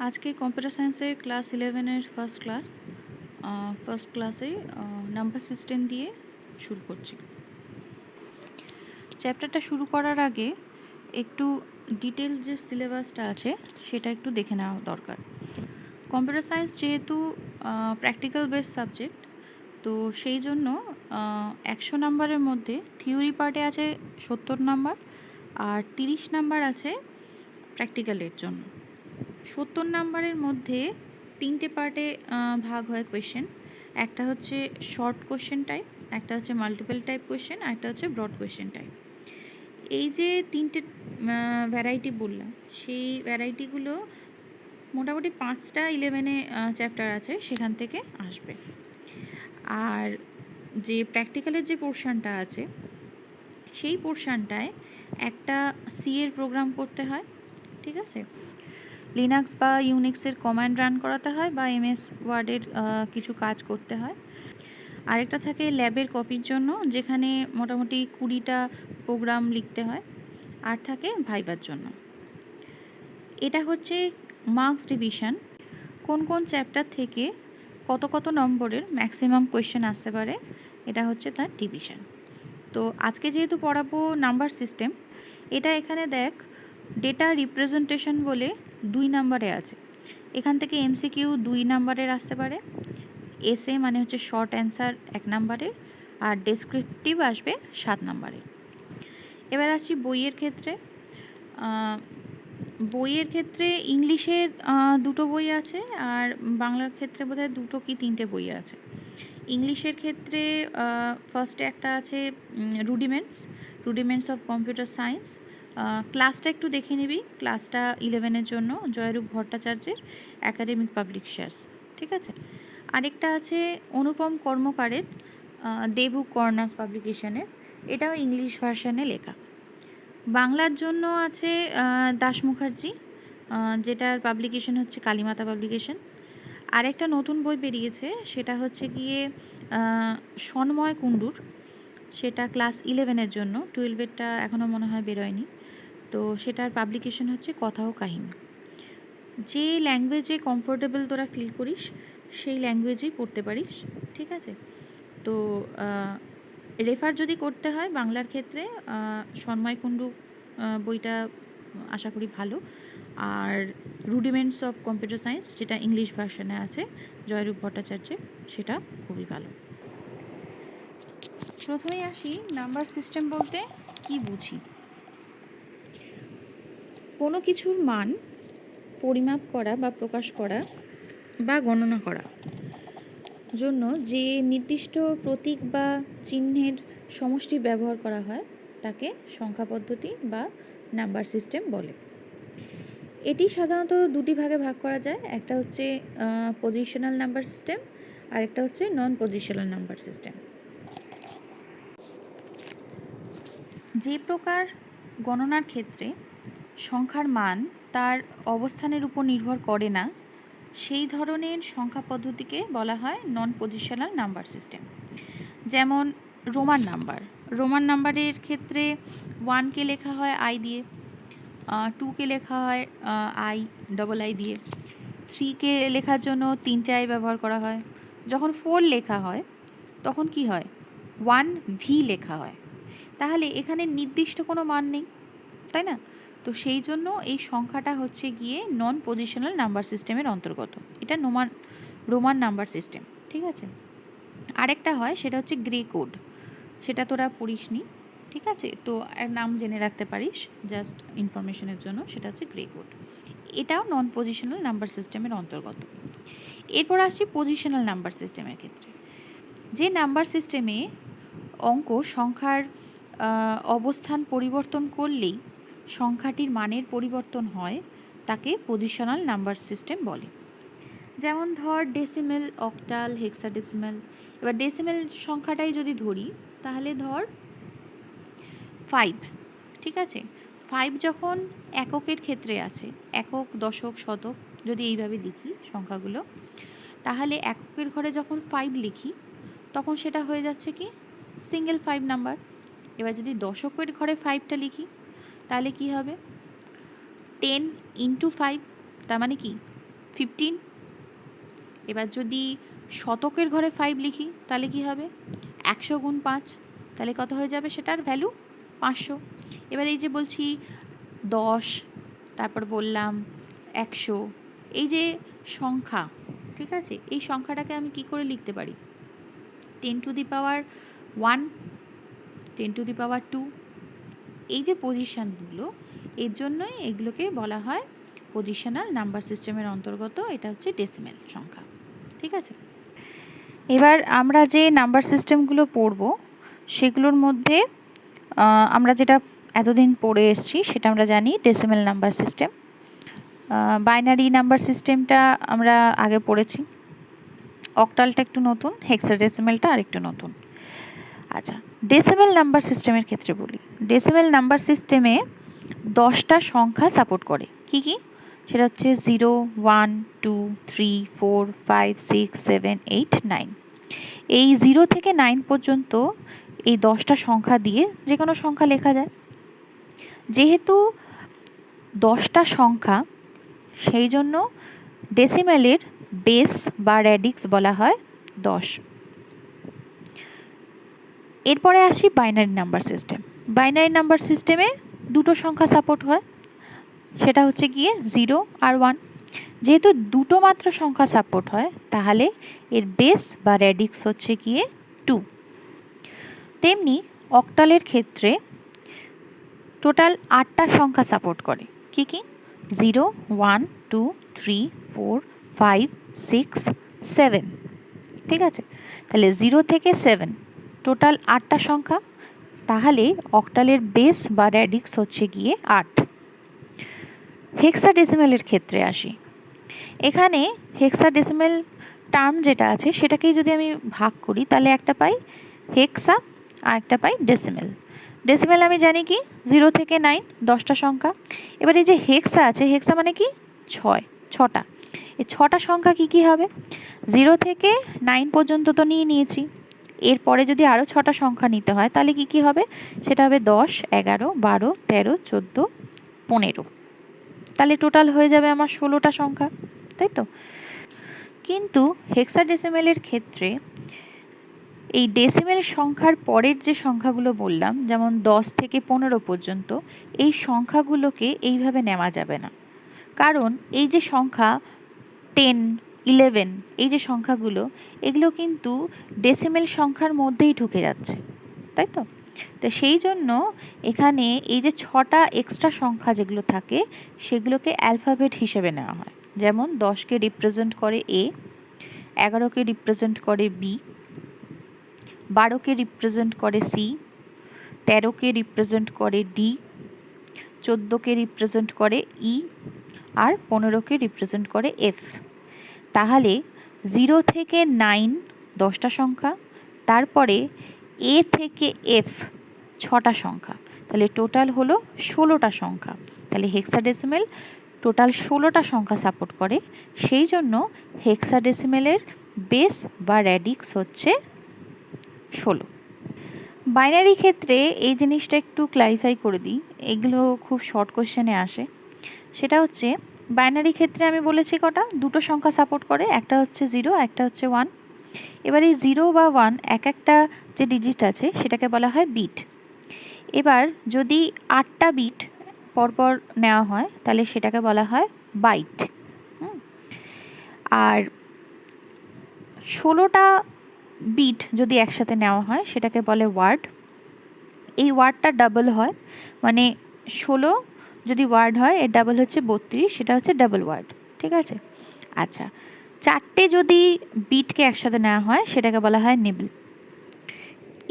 আজকে কম্পিউটার সায়েন্সের class 11-এর first ক্লাসে নাম্বার সিস্টেম দিয়ে শুরু করছি। চ্যাপ্টারটা শুরু করার আগে একটু ডিটেল যে সিলেবাসটা আছে সেটা একটু দেখে নেওয়া দরকার। কম্পিউটার সায়েন্স যেহেতু প্র্যাকটিক্যাল বেস সাবজেক্ট, তো সেই জন্য 100 নাম্বারের মধ্যে থিওরি পার্টে আছে 70 নাম্বার আর 30 নাম্বার আছে প্র্যাকটিক্যালের জন্য। 70 নাম্বারের মধ্যে 3টে পার্টে ভাগ হয় কোয়েশ্চেন। একটা হচ্ছে শর্ট কোয়েশ্চেন টাইপ, একটা হচ্ছে মাল্টিপল টাইপ কোয়েশ্চেন, আর একটা হচ্ছে ব্রড কোয়েশ্চেন টাইপ। এই যে 3টে ভ্যারাইটি বললাম, সেই ভ্যারাইটিগুলো মোটামুটি 5টা 11-এ চ্যাপ্টার আছে সেখান থেকে আসবে। আর যে প্র্যাকটিক্যালের যে পোর্শনটা আছে সেই পোর্শনটায় একটা সি এর প্রোগ্রাম করতে হয়, ঠিক আছে। লিনাক্স বা ইউনিক্সের কমান্ড রান করাতে হয় বা এমএস ওয়ার্ডের কিছু কাজ করতে হয়। আরেকটা থাকে ল্যাবের কপির জন্য, যেখানে মোটামুটি 20টা প্রোগ্রাম লিখতে হয়। আর থাকে ভাইবার জন্য। এটা হচ্ছে মার্কস ডিভিশন, কোন কোন চ্যাপ্টার থেকে কত কত নম্বরের ম্যাক্সিমাম কোয়েশ্চেন আসতে পারে, এটা হচ্ছে তার ডিভিশন। তো আজকে যেহেতু পড়াবো নাম্বার সিস্টেম, এটা এখানে দেখ ডেটা রিপ্রেজেন্টেশন বলে 2 নাম্বারে আছে। এখান থেকে এমসিকিউ 2 নাম্বারের আসতে পারে, এসএ মানে হচ্ছে শর্ট অ্যান্সার 1 নাম্বারে, আর ডেসক্রিপটিভ আসবে 7 নাম্বারে। এবার আসছি বইয়ের ক্ষেত্রে। বইয়ের ক্ষেত্রে ইংলিশের 2টো বই আছে, আর বাংলার ক্ষেত্রে বোধহয় 2টো কি 3টে বই আছে। ইংলিশের ক্ষেত্রে ফার্স্টে একটা আছে রুডিমেন্টস অফ কম্পিউটার সায়েন্স। ক্লাসটা একটু দেখে নিবি, ক্লাসটা 11-এর জন্য, জয়রূপ ভট্টাচার্যের একাডেমিক পাবলিশার্স, ঠিক আছে। আরেকটা আছে অনুপম কর্মকারের দেবুক কর্নার্স পাবলিকেশনের, এটাও ইংলিশ ভার্সানে লেখা। বাংলার জন্য আছে দাস মুখার্জি, যেটার পাবলিকেশন হচ্ছে কালীমাতা পাবলিকেশন। আরেকটা নতুন বই বেরিয়েছে, সেটা হচ্ছে গিয়ে সন্ময় কুণ্ডুর, সেটা ক্লাস 11-এর জন্য, 12-এরটা এখনও মনে হয় বেরোয়নি। তো সেটার পাবলিকেশন হচ্ছে কথা ও কাহিনী। যে ল্যাঙ্গুয়েজে কমফোর্টেবল তোরা ফিল করিস সেই ল্যাঙ্গুয়েজেই পড়তে পারিস, ঠিক আছে। তো রেফার যদি করতে হয় বাংলার ক্ষেত্রে সন্ময় কুণ্ডু বইটা আশা করি ভালো, আর রুডিমেন্টস অফ কম্পিউটার সায়েন্স যেটা ইংলিশ ভার্সনে আছে জয়রূপ ভট্টাচার্যের, সেটা খুবই ভালো। প্রথমেই আসি নাম্বার সিস্টেম বলতে কি বুঝি। কোনো কিছুর মান পরিমাপ করা বা প্রকাশ করা বা গণনা করা জন্য যে নির্দিষ্ট প্রতীক বা চিহ্নের সমষ্টি ব্যবহার করা হয় তাকে সংখ্যা পদ্ধতি বা নাম্বার সিস্টেম বলে। এটি সাধারণত 2টি ভাগে ভাগ করা যায়, একটা হচ্ছে পজিশনাল নাম্বার সিস্টেম আর একটা হচ্ছে নন পজিশনাল নাম্বার সিস্টেম। যে প্রকার গণনার ক্ষেত্রে সংখ্যার মান তার অবস্থানের উপর নির্ভর করে না, সেই ধরনের সংখ্যা পদ্ধতিকে বলা হয় নন পজিশনাল নাম্বার সিস্টেম। যেমন রোমান নাম্বারের ক্ষেত্রে 1কে লেখা হয় আই দিয়ে, 2কে লেখা হয় আই দিয়ে, 3কে লেখার জন্য 3টে আই ব্যবহার করা হয়। যখন 4 লেখা হয় তখন কি হয়, 1V লেখা হয়। তাহলে এখানে নির্দিষ্ট কোনো মান নেই, তাই না? তো সেই জন্য এই সংখ্যাটা হচ্ছে গিয়ে নন পজিশনাল নাম্বার সিস্টেমের অন্তর্গত। এটা রোমান নাম্বার সিস্টেম, ঠিক আছে। আরেকটা হয় সেটা হচ্ছে গ্রে কোড, সেটা তোরা পড়িসনি, ঠিক আছে। তো নাম জেনে রাখতে পারিস জাস্ট ইনফরমেশনের জন্য, সেটা হচ্ছে গ্রে কোড। এটাও নন পজিশনাল নাম্বার সিস্টেমের অন্তর্গত। এরপর আসছি পজিশনাল নাম্বার সিস্টেমের ক্ষেত্রে। যে নাম্বার সিস্টেমে অঙ্ক সংখ্যার অবস্থান পরিবর্তন করলেই সংখ্যাটির মানের পরিবর্তন হয় তাকে পজিশনাল নাম্বার সিস্টেম বলে। যেমন ধর ডেসিমেল, অক্টাল, হেক্সাডেসিমেল। এবার ডেসিমেল সংখ্যাটাই যদি ধরি তাহলে ধর 5, ঠিক আছে। 5 যখন এককের ক্ষেত্রে আছে, একক, দশক, শতক, যদি এইভাবে লিখি সংখ্যাগুলো, তাহলে এককের ঘরে যখন 5 লিখি তখন সেটা হয়ে যাচ্ছে কি সিঙ্গেল 5 নাম্বার। এবার যদি দশকের ঘরে 5টা লিখি তাহলে কি হবে, 10 × 5, তার মানে কি 15। এবার যদি শতকের ঘরে 5 লিখি তাহলে কি হবে, 100 গুণ 5, তাহলে কত হয়ে যাবে সেটার ভ্যালু 500। এবার এই যে বলছি 10, তারপর বললাম 100, এই যে সংখ্যা, ঠিক আছে, এই সংখ্যাটাকে আমি কি করে লিখতে পারি, 10 two the power 1, 10 two the পাওয়ার 2। এই যে পজিশনগুলো, এর জন্যই এগুলোকে বলা হয় পজিশনাল নাম্বার সিস্টেমের অন্তর্গত। এটা হচ্ছে ডেসিমেল সংখ্যা, ঠিক আছে। এবার আমরা যে নাম্বার সিস্টেমগুলো পড়ব সেগুলোর মধ্যে আমরা যেটা এতদিন পড়ে এসেছি সেটা আমরা জানি decimal number system. Binary number সিস্টেমটা আমরা আগে পড়েছি, অক্টালটা একটু নতুন, হেক্সাডেসিমেলটা আরেকটু নতুন। আচ্ছা, ডেসিমেল নাম্বার সিস্টেমের ক্ষেত্রে বলি, ডেসিমেল নাম্বার সিস্টেমে 10টা সংখ্যা সাপোর্ট করে। কি কি? সেটা হচ্ছে 0, 1, 2, 3, 4, 5, 6, 7, 8, 9। এই 0 থেকে 9 পর্যন্ত এই 10টা সংখ্যা দিয়ে যে কোনো সংখ্যা লেখা যায়। যেহেতু 10টা সংখ্যা, সেই জন্য ডেসিমেলের বেস বা র্যাডিক্স বলা হয় 10। এরপরে আসি binary number system. Binary number সিস্টেমে দুটো সংখ্যা সাপোর্ট হয়, সেটা হচ্ছে গিয়ে 0 আর 1। যেহেতু দুটো মাত্র সংখ্যা সাপোর্ট হয়, তাহলে এর বেস বা র্যাডিক্স হচ্ছে গিয়ে 2। তেমনি অক্টালের ক্ষেত্রে টোটাল 8টা সংখ্যা সাপোর্ট করে। কি কি? 0, 1, 2, 3, 4, 5, 6, 7, ঠিক আছে। তাহলে 0 থেকে 7 টোটাল 8টা সংখ্যা, তাহলে অক্টালের বেস বা র্যাডিক্স হচ্ছে গিয়ে 8। হেক্সাডেসিমেলের ক্ষেত্রে আসি। এখানে হেক্সাডেসিমেল টার্ম যেটা আছে সেটাকেই যদি আমি ভাগ করি তাহলে একটা পাই হেক্সা আর একটা পাই ডেসিমেল। ডেসিমেল আমি জানি কি 0 থেকে 9 10টা সংখ্যা। এবার এই যে হেক্সা আছে, হেক্সা মানে কি 6টা। এই 6টা সংখ্যা কি কি হবে, 0 থেকে 9 পর্যন্ত তো নিয়েছি, এরপরে যদি আরও 6টা সংখ্যা নিতে হয় তাহলে কি কি হবে, সেটা হবে 10, 11, 12, 13, 14, 15। তাহলে টোটাল হয়ে যাবে আমার 16টা সংখ্যা, তাই তো। কিন্তু হেক্সাডেসিমেলের ক্ষেত্রে এই ডেসিমেল সংখ্যার পরের যে সংখ্যাগুলো বললাম, যেমন 10 থেকে 15 পর্যন্ত, এই সংখ্যাগুলোকে এইভাবে নেওয়া যাবে না। কারণ এই যে সংখ্যা 10, 11, এই যে সংখ্যাগুলো, এগুলো কিন্তু ডেসিমেল সংখ্যার মধ্যেই ঢুকে যাচ্ছে, তাই তো। তো সেই জন্য এখানে এই যে 6টা এক্সট্রা সংখ্যা যেগুলো থাকে সেগুলোকে অ্যালফাবেট হিসেবে নেওয়া হয়। যেমন 10কে রিপ্রেজেন্ট করে A, 11কে রিপ্রেজেন্ট করে B, 12কে রিপ্রেজেন্ট করে C, 13কে রিপ্রেজেন্ট করে D, 14কে রিপ্রেজেন্ট করে E, আর 15কে রিপ্রেজেন্ট করে F। তাহলে 0 থেকে 9 10টা সংখ্যা, তারপরে A থেকে F 6টা সংখ্যা, তাহলে টোটাল হলো 16টা সংখ্যা। তাহলে হেক্সাডেসিমেল টোটাল 16টা সংখ্যা সাপোর্ট করে, সেই জন্য হেক্সাডেসিমেলের বেস বা র্যাডিক্স হচ্ছে 16। বাইনারি ক্ষেত্রে এই জিনিসটা একটু ক্ল্যারিফাই করে দিই, এগুলো খুব শর্ট কোশ্চেনে আসে। সেটা হচ্ছে বাইনারি ক্ষেত্রে আমি বলেছি কটা, দুটো সংখ্যা সাপোর্ট করে, একটা হচ্ছে 0, একটা হচ্ছে 1। এবার এই 0 বা 1 এক একটা যে ডিজিট আছে সেটাকে বলা হয় বিট। এবার যদি 8টা বিট পরপর নেওয়া হয় তাহলে সেটাকে বলা হয় বাইট। আর 16টা বিট যদি একসাথে নেওয়া হয় সেটাকে বলে ওয়ার্ড। এই ওয়ার্ডটা ডাবল হয়, মানে 16 যদি ওয়ার্ড হয় এর ডাবল হচ্ছে 32, সেটা হচ্ছে ডাবল ওয়ার্ড, ঠিক আছে। আচ্ছা, 4টে যদি বিটকে একসাথে নেওয়া হয় সেটাকে বলা হয় নিবল।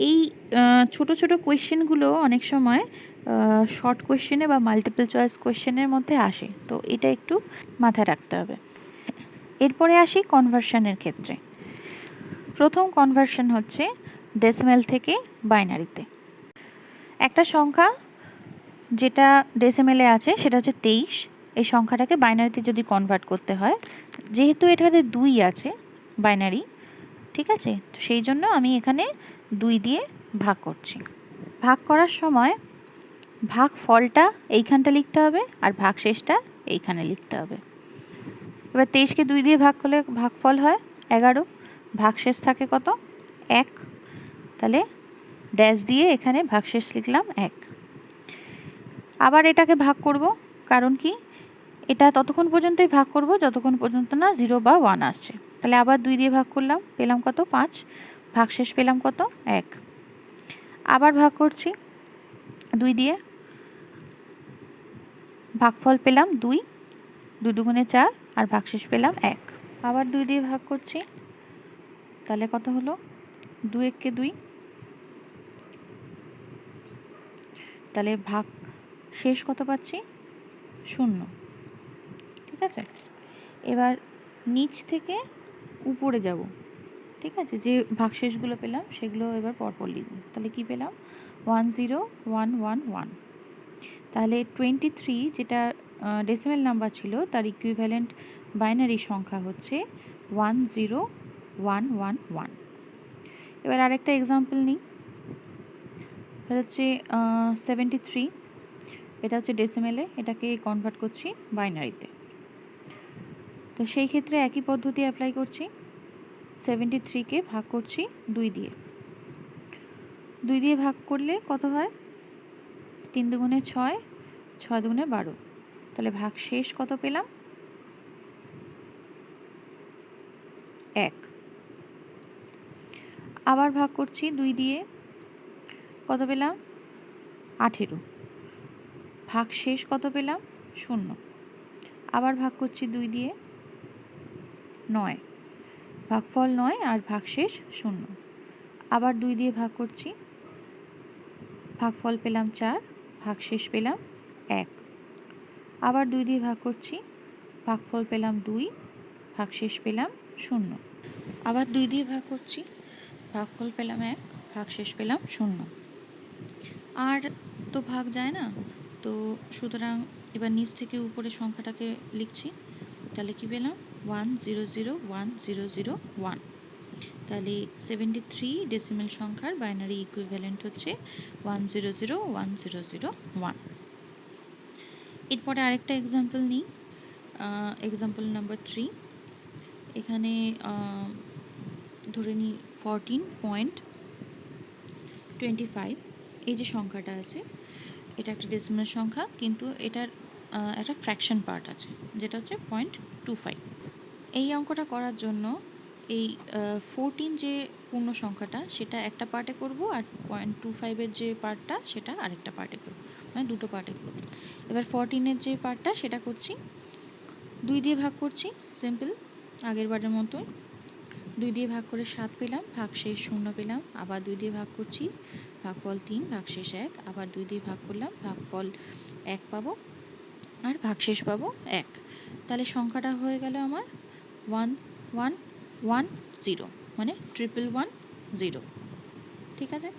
এই ছোট ছোট কোয়েশ্চেনগুলো অনেক সময় শর্ট কোয়েশ্চেনে বা মাল্টিপল চয়েস কোয়েশ্চেনের মধ্যে আসে, তো এটা একটু মাথায় রাখতে হবে। এরপরে আসি কনভার্সনের ক্ষেত্রে। প্রথম কনভার্সন হচ্ছে ডেসিমেল থেকে বাইনারিতে। একটা সংখ্যা যেটা ডেসিমেলে আছে সেটা হচ্ছে 23, এই সংখ্যাটাকে বাইনারিতে যদি কনভার্ট করতে হয়, যেহেতু এটাতে 2 আছে বাইনারি, ঠিক আছে, তো সেই জন্য আমি এখানে 2 দিয়ে ভাগ করছি। ভাগ করার সময় ভাগ ফলটা এইখানটা লিখতে হবে আর ভাগ শেষটা এইখানে লিখতে হবে। এবার 23কে 2 দিয়ে ভাগ করলে ভাগফল হয় 11, ভাগশেষ থাকে কত? 1। তাহলে ড্যাশ দিয়ে এখানে ভাগশেষ লিখলাম 1। আবার এটাকে ভাগ করব, কারণ কি এটা ততক্ষণ পর্যন্তই ভাগ করব যতক্ষণ পর্যন্ত না 0 বা 1 আসছে। তাহলে আবার 2 দিয়ে ভাগ করলাম, পেলাম কত? 5, ভাগশেষ পেলাম কত? 1। আবার ভাগ করছি 2 দিয়ে, ভাগফল পেলাম 2, 2 দুগুণে 4, আর ভাগশেষ পেলাম 1। আবার 2 দিয়ে ভাগ করছি, তাহলে কত হলো? 2 1কে 2, তাহলে ভাগ শেষ কত পাচ্ছি? 0। ঠিক আছে, এবার নিচ থেকে উপরে যাব। ঠিক আছে, যে ভাগশেষগুলো পেলাম সেগুলো এবার পরপর লিখব। তাহলে কি পেলাম? 1 0 1 1 1। তাহলে 23 যেটা ডেসিমেল নাম্বার ছিল তার ইকুইভ্যালেন্ট বাইনারি সংখ্যা হচ্ছে 1 0 1 1 1। এবার আরেকটা এক্সাম্পল নিই। এটা হচ্ছে 73, এটা হচ্ছে ডেসিমেলে, এটাকে কনভার্ট করছি বাইনারিতে। তো সেই ক্ষেত্রে একই পদ্ধতি অ্যাপ্লাই করছি। 73কে ভাগ করছি 2 দিয়ে। 2 দিয়ে ভাগ করলে কত হয়? 3 দুগুণে 6, 6 দুগুণে 12। তাহলে ভাগ শেষ কত পেলাম? 1। আবার ভাগ করছি 2 দিয়ে, কত পেলাম? 18। ভাগ শেষ কত পেলাম? 0। আবার ভাগ করছি 2 দিয়ে, 9, ভাগফল 9 আর ভাগশেষ 0। আবার 2 দিয়ে ভাগ করছি, ভাগফল পেলাম 4, ভাগশেষ পেলাম 1। আবার 2 দিয়ে ভাগ করছি, ভাগফল পেলাম 2, ভাগশেষ পেলাম 0। আবার 2 দিয়ে ভাগ করছি, ভাগফল পেলাম 1, ভাগশেষ পেলাম 0। আর তো ভাগ যায় না, তো সুতরাং এবার নিচ থেকে উপরে সংখ্যাটাকে লিখছি। তাহলে কি পেলাম? 1 0 0 1 0 0 1। তাহলে 73 ডেসিমেল সংখ্যার বাইনারি ইকুইভ্যালেন্ট হচ্ছে 1 0 0 1 0 0 1। এরপরে আরেকটা এক্সাম্পল নিই, এক্সাম্পল নাম্বার 3। এখানে ধরে নিই 14.25, এই যে সংখ্যাটা আছে এটা একটা ডেসিমেল সংখ্যা, কিন্তু এটার একটা ফ্র্যাকশন পার্ট আছে যেটা হচ্ছে 0.25। এই অঙ্কটা করার জন্য এই 14 যে পূর্ণ সংখ্যাটা সেটা একটা পার্টে করব, আর 0.25-এর যে পার্টটা সেটা আরেকটা পার্টে করব, মানে দুটো পার্টে করব। এবার 14-এর যে পার্টটা সেটা করছি 2 দিয়ে ভাগ করছি, সিম্পল আগের বারের মতোই। 2 দিয়ে ভাগ করে 7 পেলাম, ভাগশেষ 0 পেলাম। আবার 2 দিয়ে ভাগ করছি, ভাগফল 3, ভাগশেষ 1। আবার 2 দিয়ে ভাগ করলাম, ভাগফল 1 পাবো আর ভাগশেষ পাবো 1। তাহলে সংখ্যাটা হয়ে গেল আমার 1 1 1 0, মানে 1110। ঠিক আছে,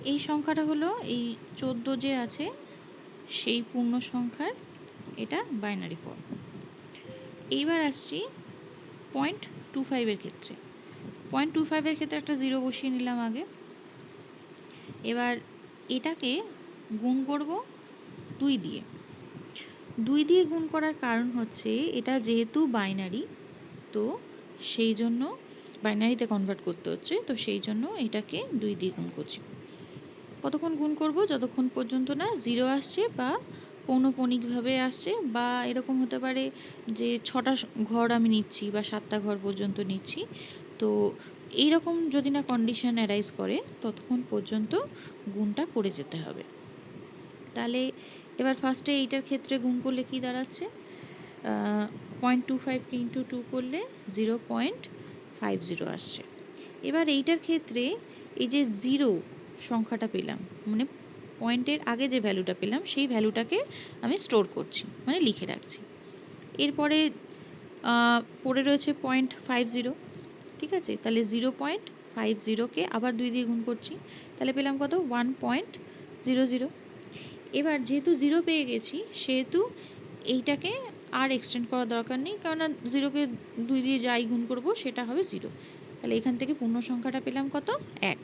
এই সংখ্যাটা হলো এই 14 যে আছে সেই পূর্ণ সংখ্যার এটা বাইনারি ফর্ম। এইবার আসছি 0.25-এর ক্ষেত্রে। 0.25-এর ক্ষেত্রে একটা 0 বসিয়ে নিলাম আগে। এবার এটাকে গুণ করব 2 দিয়ে। 2 দিয়ে গুণ করার কারণ হচ্ছে এটা যেহেতু বাইনারি, তো সেই জন্য বাইনারিতে কনভার্ট করতে হচ্ছে, তো সেই জন্য এটাকে 2 দিয়ে গুণ করছি। কতক্ষণ গুণ করব? যতক্ষণ পর্যন্ত না 0 আসছে বা পৌনঃপুনিকভাবে আসছে, বা এরকম হতে পারে যে 6টা ঘর আমি নিচ্ছি বা 7টা ঘর পর্যন্ত নিচ্ছি। তো এইরকম যদি না কন্ডিশন অ্যারাইজ করে ততক্ষণ পর্যন্ত গুণটা করে যেতে হবে। তাহলে এবার ফার্স্টে এইটার ক্ষেত্রে গুণ করলে কি দাঁড়াচ্ছে? 0.25কে ইন্টু 2 করলে 0.50 আসছে। এবার এইটার ক্ষেত্রে এই যে 0 সংখ্যাটা পেলাম, মানে পয়েন্টের আগে যে ভ্যালুটা পেলাম সেই ভ্যালুটাকে আমি স্টোর করছি, মানে লিখে রাখছি। এরপরে পড়ে রয়েছে 0.50। ঠিক আছে, তাহলে 0.50কে আবার 2 দিয়ে গুণ করছি, তাহলে পেলাম কত? 1.00। এবার যেহেতু 0 পেয়ে গেছি সেহেতু এইটাকে আর এক্সটেন্ড করার দরকার নেই, কারণ 0কে 2 দিয়ে যাই গুণ করব সেটা হবে 0। তাহলে এখান থেকে পূর্ণ সংখ্যাটা পেলাম কত? 1।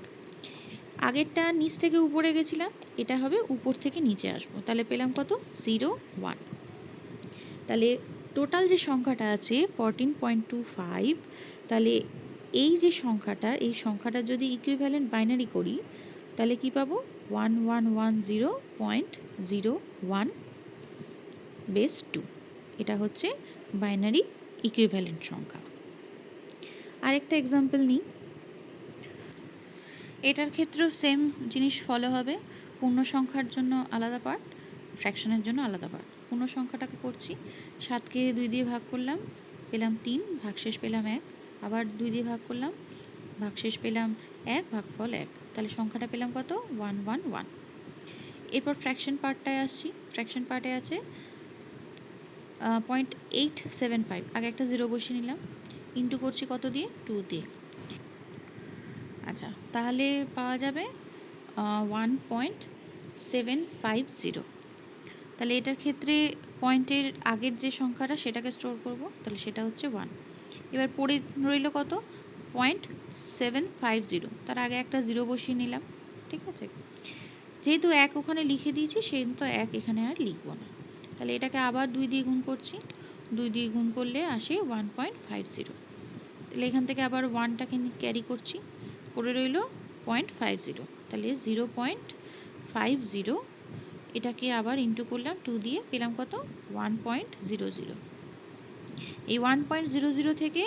আগেরটা নিচ থেকে উপরে গেছিলাম, এটা হবে উপর থেকে নিচে আসবো, তাহলে পেলাম কত 0 1। তাহলে টোটাল যে সংখ্যাটা আছে 14.25, তাহলে এই যে সংখ্যাটা, এই সংখ্যাটা যদি ইকুইভ্যালেন্ট বাইনারি করি তাহলে কি পাবো 1110.01 বেস 2। এটা হচ্ছে বাইনারি ইকুইভ্যালেন্ট সংখ্যা। আরেকটা এক্সাম্পল নিই, এটার ক্ষেত্রেও সেম জিনিস ফলো হবে। পূর্ণ সংখ্যার জন্য আলাদা পার্ট, ফ্র্যাকশনের জন্য আলাদা পার্ট। পূর্ণ সংখ্যাটাকে করছি, 7কে 2 দিয়ে ভাগ করলাম, পেলাম 3, ভাগশেষ পেলাম 1, আবার 2 দিয়ে ভাগ করলাম, ভাগশেষ পেলাম 1, ভাগফল 1, তাহলে সংখ্যাটা পেলাম কত 111। এরপর ফ্র্যাকশন পার্টটায় আসছি, ফ্র্যাকশন পার্টে আছে 0.875, আগে একটা 0 বসিয়ে নিলাম, ইন্টু করছি কত দিয়ে 2 দিয়ে। আচ্ছা, তাহলে পাওয়া যাবে 1.750। তাহলে এটার ক্ষেত্রে পয়েন্টের আগের যে সংখ্যাটা সেটাকে স্টোর করব, তাহলে সেটা হচ্ছে 1। এবার পড়ে রইল কত 0.750, তার আগে একটা 0 বসিয়ে নিলাম, ঠিক আছে। যেহেতু 1 ওখানে লিখে দিয়েছি সেহেতু 1 এখানে আর লিখব না। তাহলে এটাকে আবার 2 দিয়ে গুণ করছি, 2 দিয়ে গুণ করলে আসে 1.50। তাহলে এখান থেকে আবার 1টাকে ক্যারি করছি, পড়ে রইল 0.50, তাহলে 0.50, এটাকে আবার ইন্টু করলাম 2 দিয়ে, পেলাম কত 1.00। এই 1.00 থেকে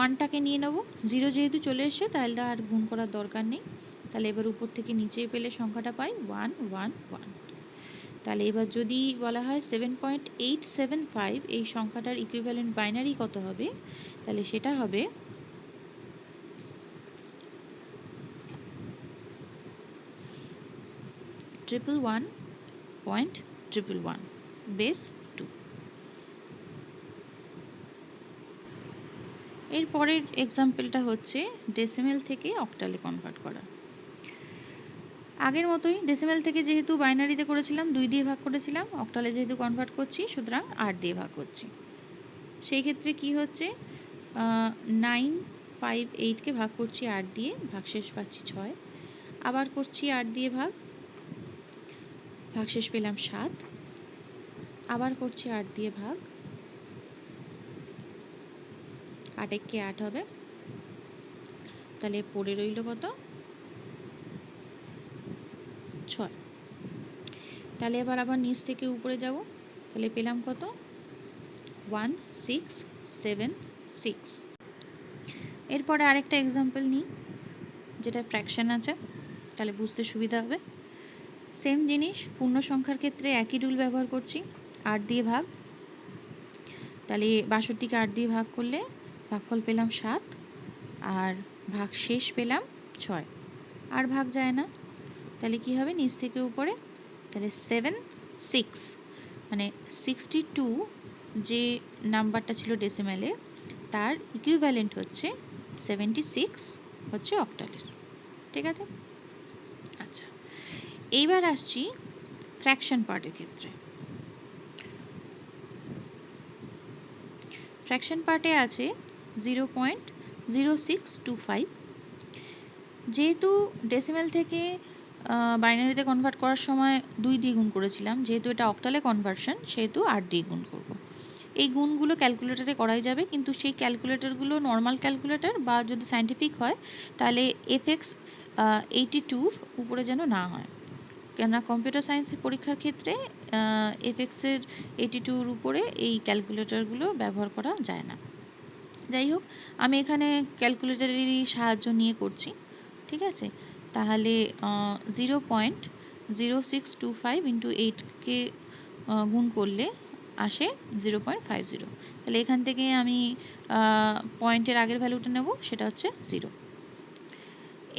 1টাকে নিয়ে নেব, 0 যেহেতু চলে এসছে তাহলে আর গুণ করার দরকার নেই। তাহলে এবার উপর থেকে নিচে পেলে সংখ্যাটা পাই 111। তাহলে এবার যদি বলা হয় 7.875 এই সংখ্যাটার ইকুইভ্যালেন্ট বাইনারি কত হবে, তাহলে সেটা হবে 111.111 বেস 2। এর পরের এক্সাম্পলটা হচ্ছে ডেসিমেল থেকে অক্টালে কনভার্ট করা। আগের মতোই ডেসিমেল থেকে যেহেতু বাইনারিতে করেছিলাম 2 দিয়ে ভাগ করেছিলাম, অক্টালে যেহেতু কনভার্ট করছি সুতরাং 8 দিয়ে ভাগ করছি। সেই ক্ষেত্রে কি হচ্ছে 958কে ভাগ করছি 8 দিয়ে, ভাগশেষ পাচ্ছি 6, আবার করছি 8 দিয়ে ভাগ, ভাগশেষ পেলাম 7, আবার করছি 8 দিয়ে ভাগ, 8 একে 8 হবে, তাহলে পড়ে রইল কত 6। তাহলে এবার আবার নিচ থেকে উপরে যাব, তাহলে পেলাম কত 1676। এরপরে আরেকটা এক্সাম্পল নিই যেটা ফ্র্যাকশন আছে, তাহলে বুঝতে সুবিধা হবে। সেম জিনিস, পূর্ণ সংখ্যার ক্ষেত্রে একই রুল ব্যবহার করছি, 8 দিয়ে ভাগ, তাহলে 62কে 8 দিয়ে ভাগ করলে ভাগফল পেলাম 7, আর ভাগশেষ পেলাম 6, আর ভাগ যায় না, তাহলে কি হবে নিচ থেকে উপরে, তাহলে 76, মানে 62 যে নাম্বারটা ছিল ডেসিমেলে তার ইকুইভ্যালেন্ট হচ্ছে 76 হচ্ছে অক্টালের, ঠিক আছে। আচ্ছা, এইবার আসছি ফ্র্যাকশন পার্টের ক্ষেত্রে। ফ্র্যাকশন পার্টে আছে 0.0625। যেহেতু ডেসিমেল থেকে বাইনারিতে কনভার্ট করার সময় 2 দিয়ে গুণ করেছিলাম, যেহেতু এটা অক্টালে কনভার্সন সেহেতু 8 দিয়ে গুণ করব। এই গুণগুলো ক্যালকুলেটরে করাই যাবে, কিন্তু সেই ক্যালকুলেটরগুলো নর্মাল ক্যালকুলেটর বা যদি সায়েন্টিফিক হয় তাহলে FX 82 উপরে যেন না হয়, কেননা কম্পিউটার সায়েন্সের পরীক্ষার ক্ষেত্রে FX-এর 82 উপরে এই ক্যালকুলেটরগুলো ব্যবহার করা যায় না। যাই হোক, আমি এখানে ক্যালকুলেটরেরই সাহায্য নিয়ে করছি, ঠিক আছে। তাহলে 0.0625 ইন্টু 8কে গুণ করলে আসে 0.50। তাহলে এখান থেকে আমি পয়েন্টের আগের ভ্যালুটা নেব, সেটা হচ্ছে 0।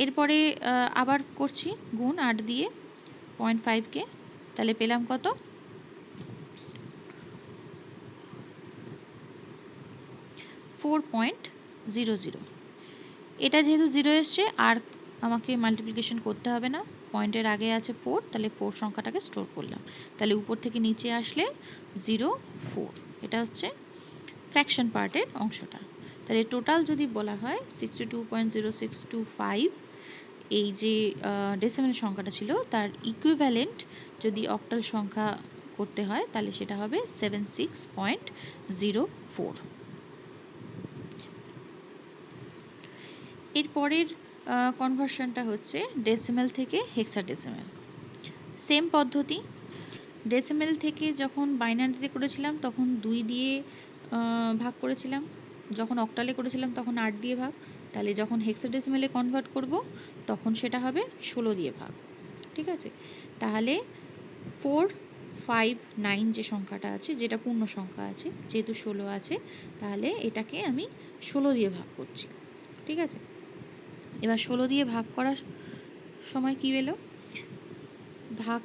এরপরে আবার করছি গুণ 8 দিয়ে 0.5কে, তাহলে পেলাম কত 4.00। এটা যেহেতু 0 এসছে আর আমাকে মাল্টিপ্লিকেশন করতে হবে না, পয়েন্টের আগে আছে 4, তাহলে 4 সংখ্যাটাকে স্টোর করলাম, তাহলে উপর থেকে নিচে আসলে 0 4। এটা হচ্ছে ফ্র্যাকশন পার্টের অংশটা। তাহলে টোটাল যদি বলা হয় 62.0625 এই যে ডেসিমেল সংখ্যাটা ছিল তার ইকুইভ্যালেন্ট যদি অক্টাল সংখ্যা করতে হয় তাহলে সেটা হবে 76.04। এরপরের কনভার্সনটা হচ্ছে ডেসিমেল থেকে হেক্সাডেসিমেল। সেম পদ্ধতি, ডেসিমেল থেকে যখন বাইনারিতে করেছিলাম তখন 2 দিয়ে ভাগ করেছিলাম, যখন অক্টালে করেছিলাম তখন 8 দিয়ে ভাগ, তাহলে যখন হেক্সাডেসিমেলে কনভার্ট করব তখন সেটা হবে 16 দিয়ে ভাগ। ঠিক আছে, তাহলে 459 যে সংখ্যাটা আছে, যেটা পূর্ণ সংখ্যা আছে, যেহেতু 16 আছে তাহলে এটাকে আমি 16 দিয়ে ভাগ করছি। ঠিক আছে, এবার 16 দিয়ে ভাগ করার সময় কি এলো, ভাগ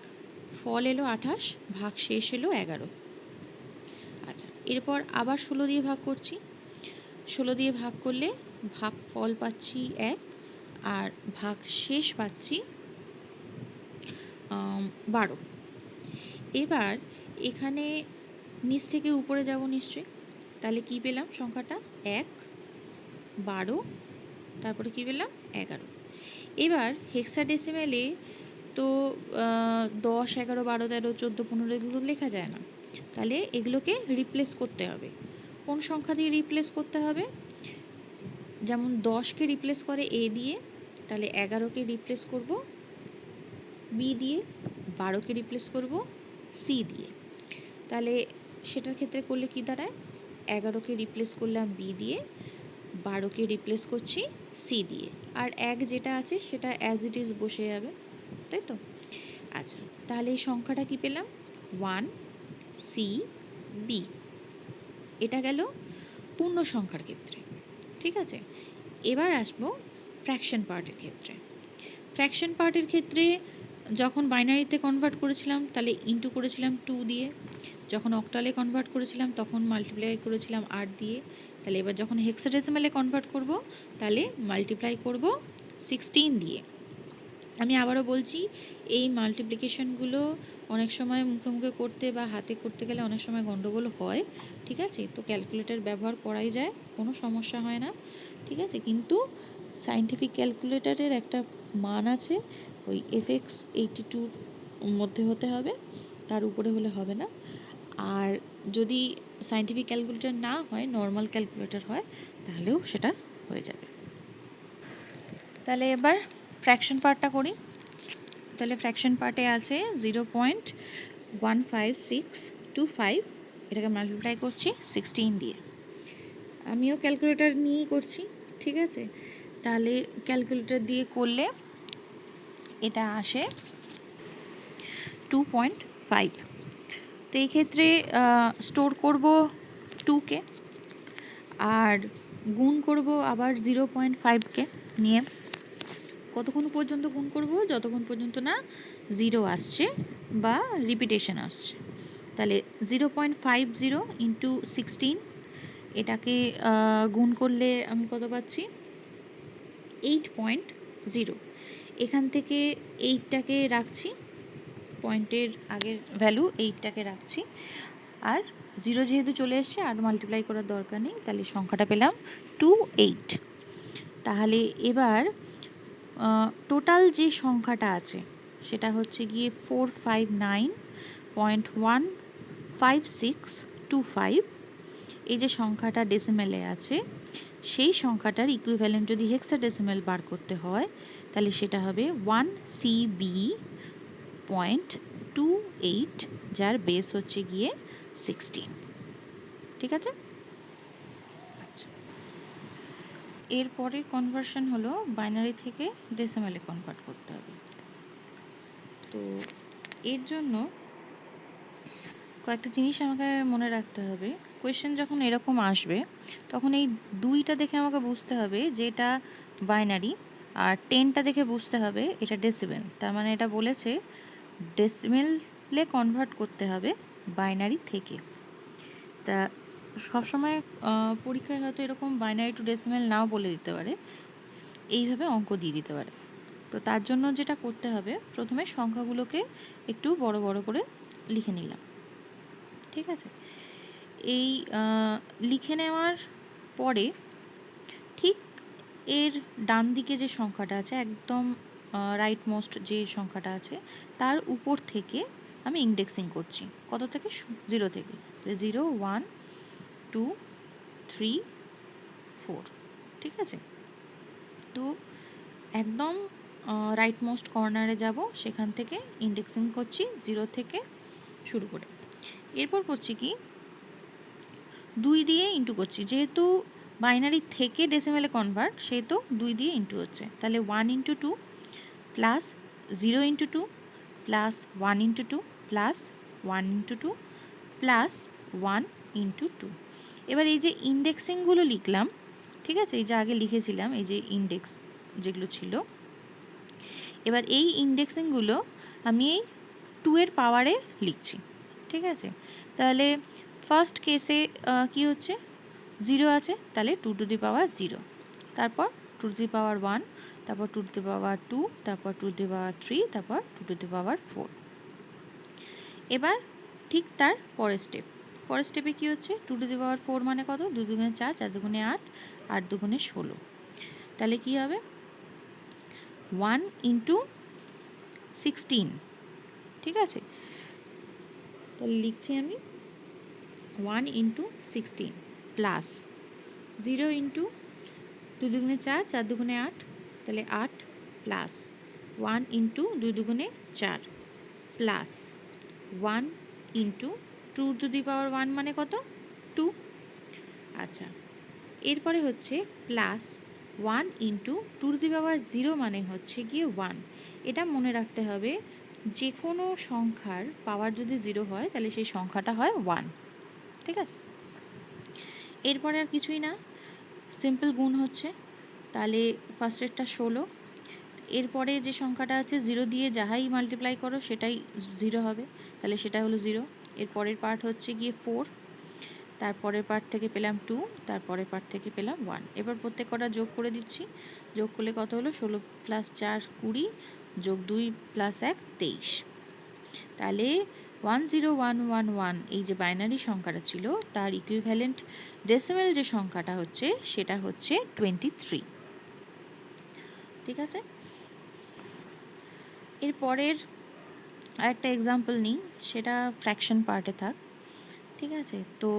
ফল এলো 28, ভাগ শেষ এলো 11। আচ্ছা, এরপর আবার 16 দিয়ে ভাগ করছি, 16 দিয়ে ভাগ করলে ভাগ ফল পাচ্ছি 1 আর ভাগ শেষ পাচ্ছি 12। এবার এখানে নিচ থেকে উপরে যাব নিশ্চয়ই, তাহলে কি পেলাম সংখ্যাটা 1, 12, তারপরে কি পেলাম 11। এবার হেক্সাডেসিমেলে তো 10, 11, 12, 13, 14, 15 এগুলো লেখা যায় না, তাহলে এগুলোকে রিপ্লেস করতে হবে। কোন সংখ্যা দিয়ে রিপ্লেস করতে হবে? যেমন 10কে রিপ্লেস করে এ দিয়ে, তাহলে 11কে রিপ্লেস করব বি দিয়ে, 12কে রিপ্লেস করব সি দিয়ে। তাহলে সেটার ক্ষেত্রে করলে কি দাঁড়ায়, 11কে রিপ্লেস করলাম বি দিয়ে, 12কে রিপ্লেস করছি সি দিয়ে, আর 1 যেটা আছে সেটা অ্যাজ ইট ইজ বসে যাবে, তাই তো? আচ্ছা, তাহলে এই সংখ্যাটা কি পেলাম, 1 সি বি। এটা গেল পূর্ণ সংখ্যার ক্ষেত্রে। ঠিক আছে, এবার আসবো ফ্র্যাকশন পার্টের ক্ষেত্রে। ফ্র্যাকশন পার্টের ক্ষেত্রে যখন বাইনারিতে কনভার্ট করেছিলাম তাহলে ইন্টু করেছিলাম 2 দিয়ে, যখন অক্টালে কনভার্ট করেছিলাম তখন মাল্টিপ্লাই করেছিলাম 8 দিয়ে, তাহলে এবার যখন হেক্সাডেসিমেলে কনভার্ট করব তাহলে মাল্টিপ্লাই করব 16 দিয়ে। আমি আবারও বলছি, এই মাল্টিপ্লিকেশনগুলো অনেক সময় মুখে মুখে করতে বা হাতে করতে গেলে অনেক সময় গণ্ডগোল হয়। ঠিক আছে, তো ক্যালকুলেটর ব্যবহার করাই যায়, কোনো সমস্যা হয় না। ঠিক আছে, কিন্তু সায়েন্টিফিক ক্যালকুলেটরের একটা মান আছে, ওই FX 82 মধ্যে হতে হবে, তার উপরে হলে হবে না। আর যদি সায়েন্টিফিক ক্যালকুলেটর না হয়, নর্মাল ক্যালকুলেটর হয়, তাহলেও সেটা হয়ে যাবে। তাহলে এবার ফ্র্যাকশন পার্টটা করি। তাহলে ফ্র্যাকশন পার্টে আছে 0.15625, এটাকে মাল্টিপ্লাই করছি 16 দিয়ে। আমিও ক্যালকুলেটর নিয়েই করছি। ঠিক আছে, তাহলে ক্যালকুলেটর দিয়ে করলে এটা আসে 2.5। তো এই ক্ষেত্রে স্টোর করব 2কে আর গুণ করব আবার 0.5কে নিয়ে। কতক্ষণ পর্যন্ত গুণ করব? যতক্ষণ পর্যন্ত না 0 আসছে বা রিপিটেশন আসছে। তাহলে 0.50 ইন্টু 16, এটাকে গুণ করলে আমি কত পাচ্ছি, 8.0। এখান থেকে 8টাকে রাখছি, পয়েন্টের আগের ভ্যালু 8টাকে রাখছি, আর 0 যেহেতু চলে এসছে আর মাল্টিপ্লাই করার দরকার নেই, তাহলে সংখ্যাটা পেলাম 28। তাহলে এবার টোটাল যে সংখ্যাটা আছে সেটা হচ্ছে গিয়ে 459.15625। এই যে সংখ্যাটা ডেসিমেলে আছে, সেই সংখ্যাটার ইকুইভ্যালেন্ট যদি হেক্সাডেসিমেল বার করতে হয় তাহলে সেটা হবে 1CB.28, যার বেস হচ্ছে গিয়ে 16। ঠিক আছে, আচ্ছা, এরপরের কনভার্সন হলো বাইনারি থেকে ডেসিমেলে কনভার্ট করতে হবে। তো এর জন্য কয়েকটা জিনিস আমাকে মনে রাখতে হবে। কোয়েশ্চেন যখন এরকম আসবে তখন এই 2টা দেখে আমাকে বুঝতে হবে যে এটা বাইনারি, আর 10টা দেখে বুঝতে হবে এটা ডেসিমেল। তার মানে এটা বলেছে ডেসিমেলে কনভার্ট করতে হবে বাইনারি থেকে। তা সবসময় পরীক্ষায় হয়তো এরকম বাইনারি টু ডেসিমেল নাও বলে দিতে পারে, এইভাবে অঙ্ক দিয়ে দিতে পারে। তো তার জন্য যেটা করতে হবে, প্রথমে সংখ্যাগুলোকে একটু বড় বড় করে লিখে নিলাম। ঠিক আছে, এই লিখে নেওয়ার পরে ঠিক এর ডান দিকে যে সংখ্যাটা আছে, একদম রাইট মোস্ট যে সংখ্যাটা আছে তার উপর থেকে আমি ইন্ডেক্সিং করছি। কত থেকে? 0 থেকে। 0 1 2 3 4। ঠিক আছে, তো একদম রাইট মোস্ট কর্নারে যাব, সেখান থেকে ইন্ডেক্সিং করছি 0 থেকে শুরু করে। এরপর করছি কি, 2 দিয়ে ইন্টু করছি, যেহেতু বাইনারি থেকে ডেসিমেলে কনভার্ট সেহেতু 2 দিয়ে ইন্টু হচ্ছে। তাহলে 1 into 2 plus 0 into 2 plus 1 into 2 plus 1 into 2 plus 1 into 2। এবার এই যে ইন্ডেক্সিংগুলো লিখলাম, ঠিক আছে, এই যে আগে লিখেছিলাম এই যে ইন্ডেক্স যেগুলো ছিল, এবার এই ইন্ডেক্সিংগুলো আমি এই 2 এর পাওয়ারে লিখছি। ঠিক আছে, তাহলে ফার্স্ট কেসে কি হচ্ছে, 0 আছে, তাহলে 2 টু দি পাওয়ার 0, তারপর 2 টু দি পাওয়ার 1, তারপর 2 টু দি পাওয়ার 2, তারপর 2 টু দি পাওয়ার 3, তারপর 2 টু দি পাওয়ার 4। এবার ঠিক তার পরের স্টেপে কি হচ্ছে, 2 টু দি পাওয়ার 4 মানে কত, 2 দুগুণে 4, 4 দুগুণে 8, 8 দুগুণে 16। তাহলে কি হবে, 1 ইন্টু 16। ঠিক আছে, তাহলে লিখছি আমি 1 ইন্টু 16 প্লাস 0 ইন্টু 2 দুগুণে 4, 4 দুগুণে 8, তাহলে 8 প্লাস 1 ইন্টু 2 দুগুণে 4 প্লাস 1 ইন্টু 2 টু দি পাওয়ার 1 মানে কত, 2। আচ্ছা, এরপরে হচ্ছে প্লাস 1 ইন্টু 2 টু দি পাওয়ার 0 মানে হচ্ছে গিয়ে 1। এটা মনে রাখতে হবে, যে কোনো সংখ্যার পাওয়ার যদি 0 হয় তাহলে সেই সংখ্যাটা হয় 1। ঠিক আছে, এরপরে আর কিছুই না, সিম্পল গুণ হচ্ছে। তাহলে ফার্স্টেরটা 16, এরপরে যে সংখ্যাটা আছে 0 দিয়ে যাহাই মাল্টিপ্লাই করো সেটাই 0 হবে, তাহলে সেটা হলো 0। এরপরের পার্ট হচ্ছে গিয়ে 4, তারপরের পার্ট থেকে পেলাম 2, তারপরের পার্ট থেকে পেলাম 1। এবার প্রত্যেক কটা যোগ করে দিচ্ছি, যোগ করলে কত হলো, 16 প্লাস 4 20, যোগ 2 প্লাস 1 23। তাহলে 10111 এই যে বাইনারি সংখ্যাটা ছিল তার ইকুইভ্যালেন্ট ডেসিমেল যে সংখ্যাটা হচ্ছে সেটা হচ্ছে 23। ঠিক আছে, এরপরের আরেকটা এক্সাম্পল নিই, সেটা ফ্র্যাকশন পার্টে থাক। ঠিক আছে, তো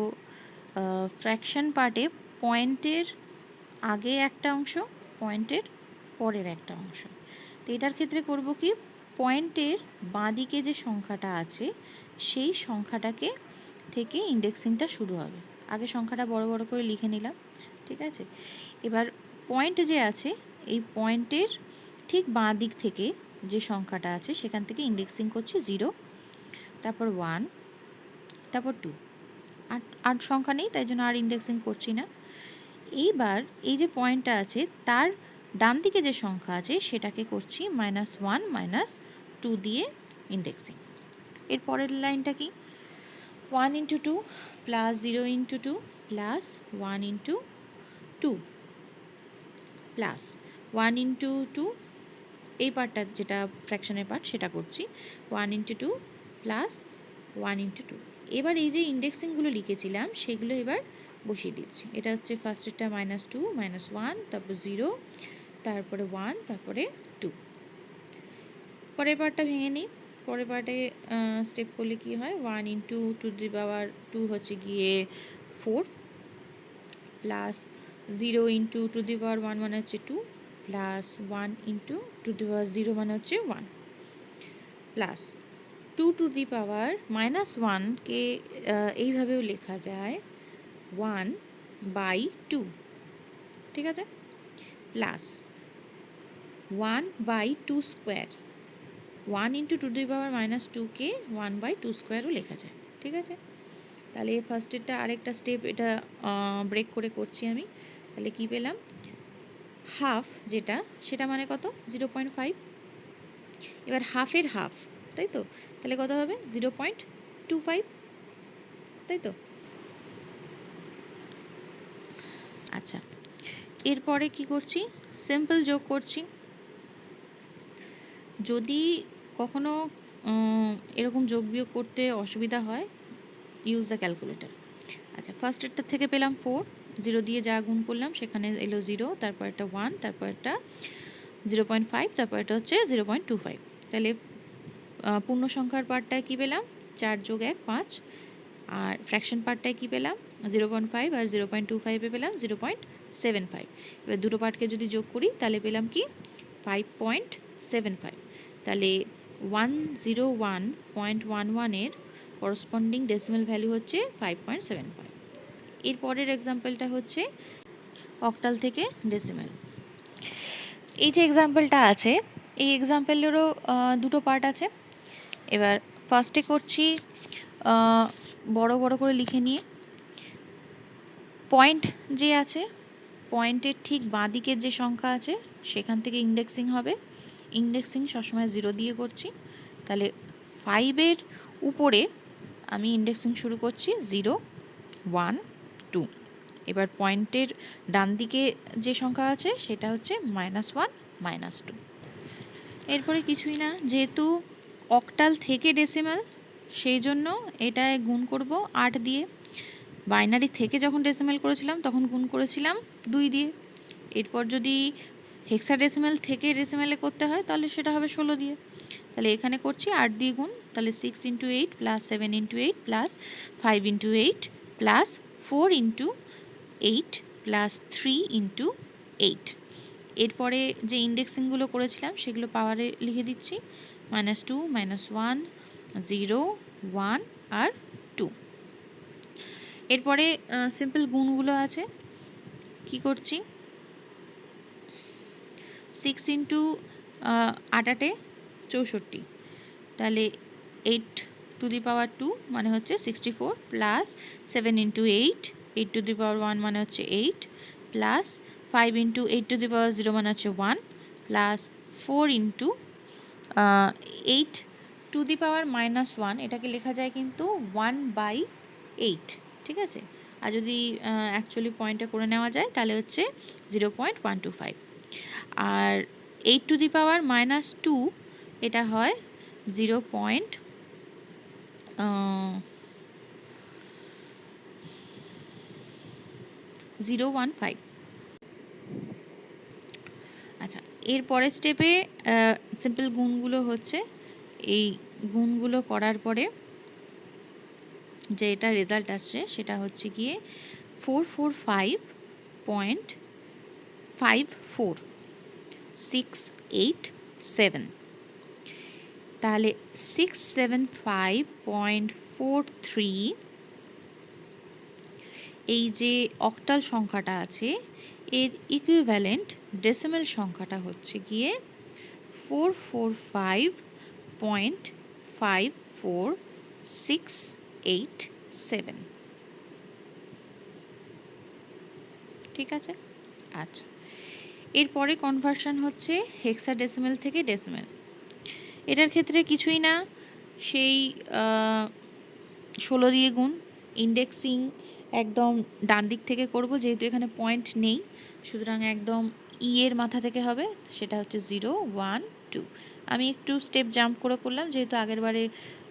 ফ্র্যাকশন পার্টে পয়েন্টের আগে একটা অংশ, পয়েন্টের পরের একটা অংশ। তো এটার ক্ষেত্রে করব কি, পয়েন্টের বাঁ দিকে যে সংখ্যাটা আছে সেই সংখ্যাটাকে থেকে ইন্ডেক্সিংটা শুরু হবে। আগে সংখ্যাটা বড় বড় করে লিখে নিলাম। ঠিক আছে, এবার পয়েন্ট যে আছে এই পয়েন্টের ঠিক বাঁ দিক থেকে যে সংখ্যাটা আছে সেখান থেকে ইন্ডেক্সিং করছি 0, তারপর 1, তারপর 2। আর সংখ্যা নেই তাই জন্য আর ইন্ডেক্সিং করছি না। এইবার এই যে পয়েন্টটা আছে তার ডান দিকে যে সংখ্যা আছে সেটাকে করছি -1 -2 দিয়ে ইন্ডেক্সিং। এর পরের লাইনটা কি, 1 into 2 plus 0 into 2 plus 1 into 2 plus 1 into 2, এই পার্টটা যেটা ফ্র্যাকশনের পার্ট সেটা করছি 1 ইন্টু 2 প্লাস 1 ইন্টু 2। এবার এই যে ইন্ডেক্সিংগুলো লিখেছিলাম সেগুলো এবার বসিয়ে দিচ্ছি। এটা হচ্ছে ফার্স্টেরটা -2 -1, তারপর 0, তারপরে 1, তারপরে 2। পরের পার্টটা ভেঙে নিই। পরের পার্টে স্টেপ করলে কি হয়, 1 ইন্টু 2 টু দি পাওয়ার 2 হচ্ছে গিয়ে 4 প্লাস 0 ইন্টু 2 টু দি পাওয়ার 1 মানে হচ্ছে 2 প্লাস 1 ইন্টু 2 টু দি পাওয়ার 0 মানে হচ্ছে 1 প্লাস 2 টু দি পাওয়ার -1কে এইভাবেও লেখা যায় 1/2। ঠিক আছে, plus 1/2 square, 1 into 2 to the power -2কে 1/2 স্কোয়ারও লেখা যায়। ঠিক আছে, তাহলে ফার্স্টেরটা আরেকটা স্টেপ এটা ব্রেক করে করছি আমি। তাহলে কি পেলাম, হাফ যেটা সেটা মানে কত, 0.5। এবার হাফের হাফ, তাই তো, তাহলে কত হবে 0.25, তাই তো। আচ্ছা, এরপরে কি করছি, সিম্পল যোগ করছি। যদি কখনো এরকম যোগ বিয়োগ করতে অসুবিধা হয়, ইউজ দ্য ক্যালকুলেটর। আচ্ছা, ফার্স্টেরটা থেকে পেলাম 4, 0 দিয়ে যা গুণ করলাম সেখানে এলো 0, তারপর একটা 1, তারপর একটা 0.5, তারপর এটা হচ্ছে 0.25। তাহলে পূর্ণ সংখ্যার পার্টটায় কী পেলাম 4 যোগ 1 5, আর ফ্র্যাকশন পার্টটায় কী পেলাম 0.5 আর 0.25 পেলাম 0.75। এবার দুটো পার্টকে যদি যোগ করি তাহলে পেলাম কি 5.75। তাহলে 101.11 এর করসপন্ডিং ডেসিমাল ভ্যালু হচ্ছে 5.75। এর পরের এক্সাম্পলটা হচ্ছে অক্টাল থেকে ডেসিমাল। এই যে এক্সাম্পলটা আছে, এই এক্সাম্পলেরও দুটো পার্ট আছে। এবার ফার্স্টে করছি বড় বড় করে লিখে নিয়ে, পয়েন্ট যে আছে পয়েন্টের ঠিক বাঁ দিকের যে সংখ্যা আছে সেখান থেকে ইন্ডেক্সিং হবে। ইন্ডেক্সিং সবসময় 0 দিয়ে করছি। তাহলে 5-এর উপরে আমি ইন্ডেক্সিং শুরু করছি 0 1 2। এবার পয়েন্টের ডান দিকে যে সংখ্যা আছে সেটা হচ্ছে -1 -2। এরপরে কিছুই না, যেহেতু অক্টাল থেকে ডেসিমাল সেই জন্য এটায় গুণ করব 8 দিয়ে। বাইনারি থেকে যখন ডেসিমাল করেছিলাম তখন গুণ করেছিলাম 2 দিয়ে। এরপর যদি হেক্সাডেসিমাল থেকে ডেসিমালে করতে হয় তাহলে সেটা হবে 16 দিয়ে। তাহলে এখানে করছি 8 দিয়ে গুণ, তাহলে 6 × 8 + 7 × 8 + 5 × 8 + 4 × 8 + 3 × 8। এরপরে যে ইন্ডেক্সিংগুলো করেছিলাম সেগুলো পাওয়ারে লিখে দিচ্ছি, -2 -1 0 1 আর 2। এরপরে সিম্পল গুণগুলো আছে, কি করছি 6 × 8 64, তাহলে 8⁻2 মানে হচ্ছে 64 + 7 × 8 8⁻1 মানে হচ্ছে 8 + 5 × 8⁻0 মানে হচ্ছে 1 + 4 × 8⁻1 এটাকে লেখা যায় কিন্তু 1/8, ঠিক আছে। আর যদি অ্যাকচুয়ালি পয়েন্টটা করে নেওয়া যায় তাহলে হচ্ছে 0.125। আর 8⁻2 এটা হয় 0.015। আচ্ছা, এর পরের স্টেপে সিম্পল গুণগুলো হচ্ছে, এই গুণগুলো করার পরে যে এটা রেজাল্ট আসছে সেটা হচ্ছে গিয়ে 445.54687। তাহলে 675.43 এই যে অক্টাল সংখ্যাটা আছে এর ইকুইভ্যালেন্ট ডেসিমাল সংখ্যাটা হচ্ছে গিয়ে 445.54687। ঠিক আছে। আচ্ছা, এরপরে কনভার্সন হচ্ছে হেক্সাডেসিমাল থেকে ডেসিমাল। এটার ক্ষেত্রে কিছুই না, সেই 16 দিয়ে গুণ, ইন্ডেক্সিং একদম ডান দিক থেকে করব যেহেতু এখানে পয়েন্ট নেই, সুতরাং একদম এর মাথা থেকে হবে, সেটা হচ্ছে 0 1 2। আমি একটু স্টেপ জাম্প করে করলাম যেহেতু আগের বারে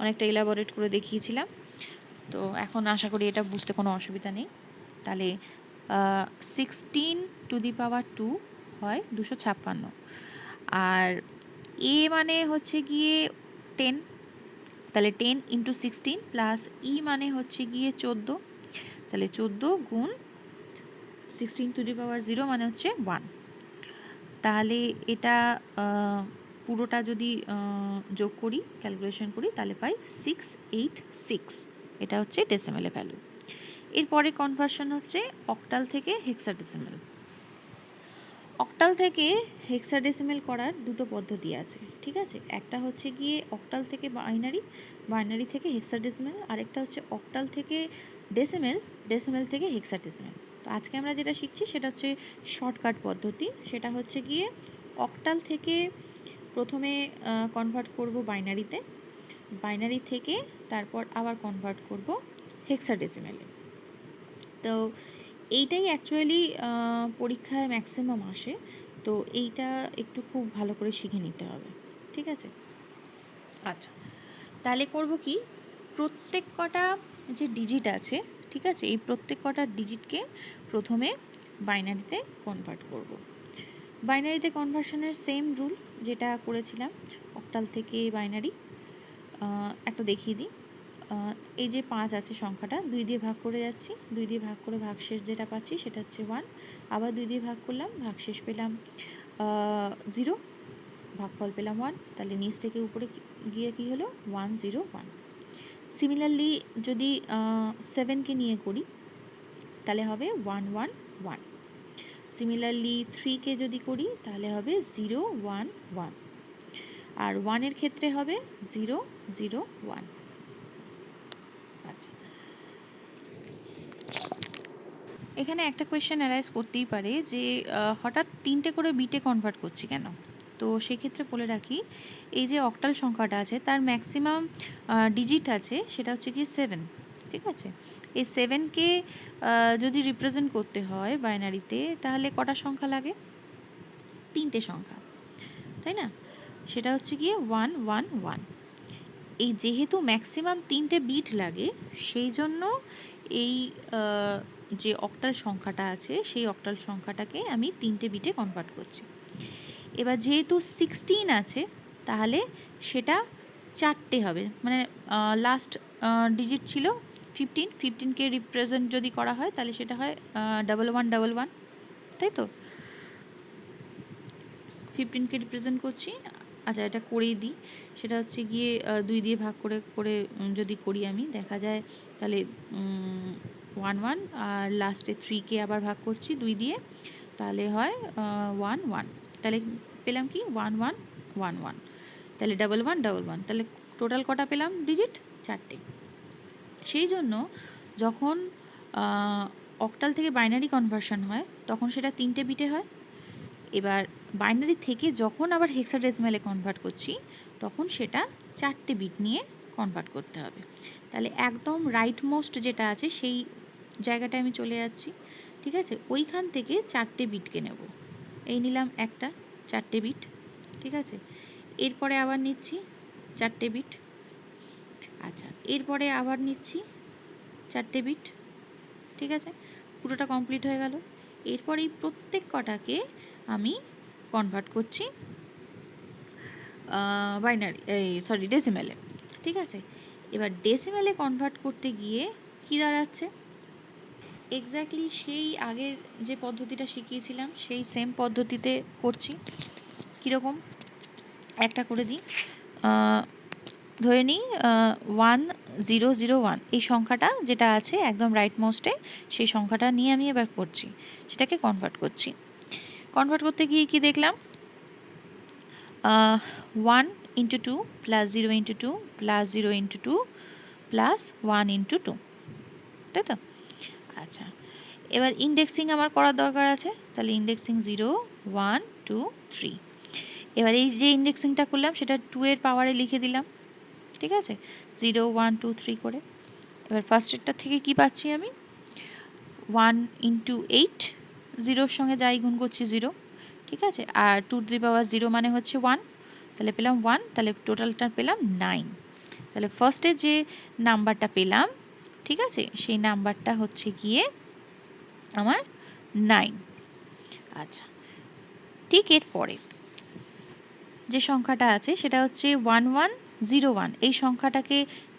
অনেকটা এলাবোরেট করে দেখিয়েছিলাম, তো এখন আশা করি এটা বুঝতে কোনো অসুবিধা নেই। তাহলে 16⁻2 হয় 256, আর এ মানে হচ্ছে গিয়ে 10, তাহলে 10 × 16 প্লাস ই মানে হচ্ছে গিয়ে 14, তাহলে 14 গুণ 16⁻0 মানে হচ্ছে 1। তাহলে এটা পুরোটা যদি যোগ করি, ক্যালকুলেশন করি, তাহলে পাই 686। এটা হচ্ছে ডেসিমেলে ভ্যালু। এরপরে কনভার্সন হচ্ছে অক্টাল থেকে হেক্সাডেসিমেল। অক্টাল থেকে হেক্সাডেসিমেল করার দুটো পদ্ধতি আছে, ঠিক আছে। একটা হচ্ছে গিয়ে অক্টাল থেকে বাইনারি, বাইনারি থেকে হেক্সাডেসিমেল, আরেকটা হচ্ছে অক্টাল থেকে ডেসিমেল, ডেসিমেল থেকে হেক্সাডেসিমেল। তো আজকে আমরা যেটা শিখছি সেটা হচ্ছে শর্টকাট পদ্ধতি, সেটা হচ্ছে গিয়ে অক্টাল থেকে প্রথমে কনভার্ট করব বাইনারিতে, বাইনারি থেকে তারপর আবার কনভার্ট করব হেক্সাডেসিমেলে। তো এইটাই অ্যাকচুয়ালি পরীক্ষায় ম্যাক্সিমাম আসে, তো এইটা একটু খুব ভালো করে শিখে নিতে হবে, ঠিক আছে। আচ্ছা, তাহলে করব কি, প্রত্যেক কটা যে ডিজিট আছে, ঠিক আছে, এই প্রত্যেক কটা ডিজিটকে প্রথমে বাইনারিতে কনভার্ট করব। বাইনারিতে কনভার্সনের সেম রুল যেটা করেছিলাম অক্টাল থেকে বাইনারি, একটা দেখিয়ে দিই। এই যে 5 আছে সংখ্যাটা, 2 দিয়ে ভাগ করে যাচ্ছি, 2 দিয়ে ভাগ করে ভাগশেষ যেটা পাচ্ছি সেটা হচ্ছে 1, আবার 2 দিয়ে ভাগ করলাম, ভাগশেষ পেলাম 0, ভাগফল পেলাম 1, তাহলে নিচ থেকে উপরে গিয়ে কি হলো 1 0 1। সিমিলারলি যদি 7কে নিয়ে করি তাহলে হবে 1 1 1। সিমিলারলি 3কে যদি করি তাহলে হবে 0 1 1, আর 1-এর ক্ষেত্রে হবে 0 0 1। আচ্ছা, এখানে একটা কোয়েশ্চেন অ্যারাইজ করতেই পারে যে হঠাৎ 3টে করে বিটে কনভার্ট করছি কেন। তো সেক্ষেত্রে বলে রাখি, এই যে অক্টাল সংখ্যাটা আছে তার ম্যাক্সিমাম ডিজিট আছে সেটা হচ্ছে কি 7, ঠিক আছে। এই 7কে যদি রিপ্রেজেন্ট করতে হয় বাইনারিতে তাহলে কটা সংখ্যা লাগে? 3টে সংখ্যা, তাই না? সেটা হচ্ছে গিয়ে 1 1 1। এই যেহেতু ম্যাক্সিমাম 3টে বিট লাগে সেই জন্য এই যে অক্টাল সংখ্যাটা আছে সেই অক্টাল সংখ্যাটাকে আমি 3টে বিটে কনভার্ট করছি। এবার যেহেতু 16 আছে তাহলে সেটা 4টে হবে, মানে লাস্ট ডিজিট ছিল 15, 15কে রিপ্রেজেন্ট যদি করা হয় তাহলে সেটা হয় 1 1 1 1, তাই তো? 15কে রিপ্রেজেন্ট করছি। আচ্ছা, এটা করেই দিই। সেটা হচ্ছে গিয়ে 2 দিয়ে ভাগ করে করে যদি করি আমি, দেখা যায় তাহলে 1 1, আর লাস্টে 3কে আবার ভাগ করছি 2 দিয়ে, তাহলে হয় 1 1। তাহলে পেলাম কি 1 1 1 1, তাহলে 1 1 1 1, তাহলে টোটাল কটা পেলাম ডিজিট? 4টে। সেই জন্য যখন অক্টাল থেকে বাইনারি কনভার্সন হয় তখন সেটা 3টে বিটে হয়। এবার বাইনারি থেকে যখন আবার হেক্সাডেসিমালে কনভার্ট করছি তখন সেটা 4টে বিট নিয়ে কনভার্ট করতে হবে। তাহলে একদম রাইট মোস্ট যেটা আছে সেই জায়গাটায় আমি চলে যাচ্ছি, ঠিক আছে। ওইখান থেকে 4টে বিটকে নেব। এই নিলাম একটা 4টে বিট, ঠিক আছে। এরপরে আবার নিচ্ছি 4টে বিট। আচ্ছা, এরপরে আবার নিচ্ছি 4টে বিট, ঠিক আছে। পুরোটা কমপ্লিট হয়ে গেল। এরপর এই প্রত্যেক কটাকে আমি কনভার্ট করছি বাইনারি, ডেসিমেলে, ঠিক আছে। এবার ডেসিমেলে কনভার্ট করতে গিয়ে কি দাঁড়াচ্ছে? এক্স্যাক্টলি সেই আগের যে পদ্ধতিটা শিখিয়েছিলাম সেই সেম পদ্ধতিতে করছি। কীরকম? একটা করে দিই। ধরে নিই 1 0 0 1, এই সংখ্যাটা যেটা আছে একদম রাইট মোস্টে সেই সংখ্যাটা নিয়ে আমি এবার করছি, সেটাকে কনভার্ট করছি। কনভার্ট করতে গিয়ে কি দেখলাম? 1 × 2 + 0 × 2 + 0 × 2 + 1 × 2, তাই তো? আচ্ছা, এবার ইন্ডেক্সিং আমার করার দরকার আছে, তাহলে ইন্ডেক্সিং 0 1 2 3। এবার এই যে ইন্ডেক্সিংটা করলাম সেটা 2 এর পাওয়ারে লিখে দিলাম, ঠিক আছে, 0 1 2 3 করে। এবার ফার্স্টেরটা থেকে কি পাচ্ছি আমি? 1 × 8, 0-র সঙ্গে যাই গুণ করছি 0, ঠিক আছে। আর 2 টু দি পাওয়ার 0 মানে হচ্ছে 1, তাহলে পেলাম 1, তাহলে টোটালটা পেলাম 9। তাহলে ফার্স্টে যে নাম্বারটা পেলাম, ঠিক আছে, সেই নাম্বারটা হচ্ছে গিয়ে আমার 9। আচ্ছা, ঠিক এরপরে যে সংখ্যাটা আছে সেটা হচ্ছে 1 1 0 1। এই সংখ্যাটাকে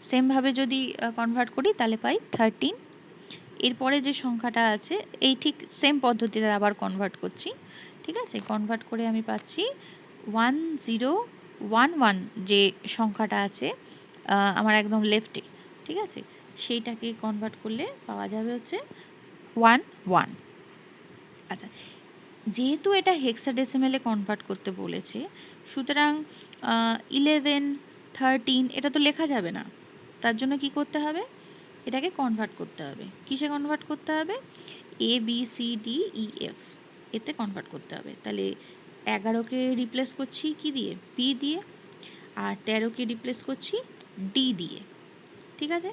সেমভাবে যদি কনভার্ট করি তাহলে পাই 13। এরপরে যে সংখ্যাটা আছে এই ঠিক সেম পদ্ধতিতে আবার কনভার্ট করছি, ঠিক আছে। কনভার্ট করে আমি পাচ্ছি 1 0 1 1, যে সংখ্যাটা আছে আমার একদম লেফটে, ঠিক আছে, সেইটাকে কনভার্ট করলে পাওয়া যাবে হচ্ছে 1 1। আচ্ছা, যেহেতু এটা হেক্সাডেসিমেলে কনভার্ট করতে বলেছে সুতরাং 11 13 এটা তো লেখা যাবে না। তার জন্য কি করতে হবে? এটাকে কনভার্ট করতে হবে। কিসে কনভার্ট করতে হবে? A B C D E F এতে কনভার্ট করতে হবে। তাহলে 11কে রিপ্লেস করছি কি দিয়ে? B দিয়ে। আর 13কে রিপ্লেস করছি D দিয়ে, ঠিক আছে।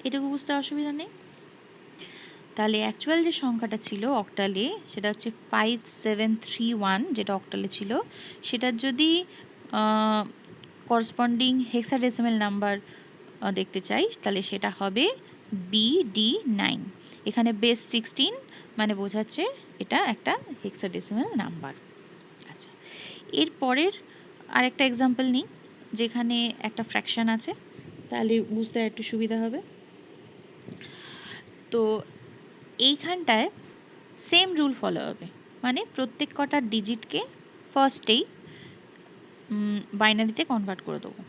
এটুকু বুঝতে অসুবিধা নেই। তাহলে অ্যাকচুয়াল যে সংখ্যাটা ছিল অক্টালে সেটা হচ্ছে 5731, যেটা অক্টালে ছিল সেটার যদি করসপন্ডিং হেক্সাডেসিমাল নাম্বার দেখতে চাই তাহলে সেটা হবে BD9। এখানে বেস 16 মানে বোঝাচ্ছে এটা একটা হেক্সাডেসিমাল নাম্বার। এর পরের আরেকটা এক্সাম্পল নিই, যেখানে একটা ফ্র্যাকশন আছে, তাহলে বুঝতে একটু সুবিধা হবে। তো এইখানটায় সেম রুল ফলো হবে, মানে প্রত্যেক কটা ডিজিটকে ফার্স্টেই বাইনারিতে কনভার্ট করে দেবো।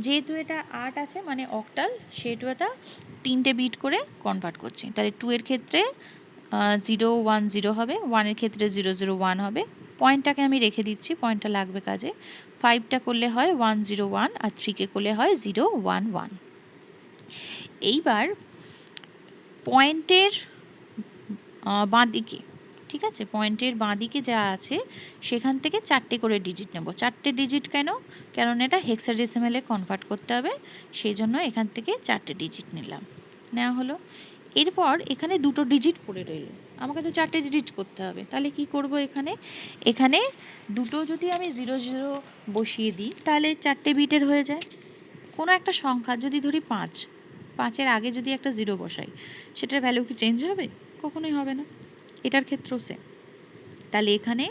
যেহেতু এটা 8 আছে মানে অক্টাল, সেহেতু এটা 3টে বিট করে কনভার্ট করছি। তাহলে 2 এর ক্ষেত্রে 0 1 0 হবে, 1 এর ক্ষেত্রে 0 0 1 হবে। পয়েন্টটাকে আমি রেখে দিচ্ছি, পয়েন্টটা লাগবে কাজে। 5টা করলে হয় 1 0 1, আর 3কে করলে হয় 0 1 1। এইবার পয়েন্টের বাঁ দিকে, ঠিক আছে, পয়েন্টের বাঁ দিকে যা আছে সেখান থেকে 4টে করে ডিজিট নেব। 4টে ডিজিট কেন? কারণ এটা হেক্সাডেসিমেলে কনভার্ট করতে হবে, সেই জন্য এখান থেকে 4টে ডিজিট নিলাম, নেওয়া হলো। এরপর এখানে 2টো ডিজিট পড়ে রইল, আমাকে তো 4টে ডিজিট করতে হবে। তাহলে কি করব, এখানে 2টো যদি আমি 0 0 বসিয়ে দিই তাহলে 4টে বিটের হয়ে যায়। কোনো একটা সংখ্যা যদি ধরি 5, 5-এর আগে যদি একটা 0 বসাই, সেটার ভ্যালু কি চেঞ্জ হবে? কখনোই হবে না। এটার ক্ষেত্রেও সেম। তাহলে এখানে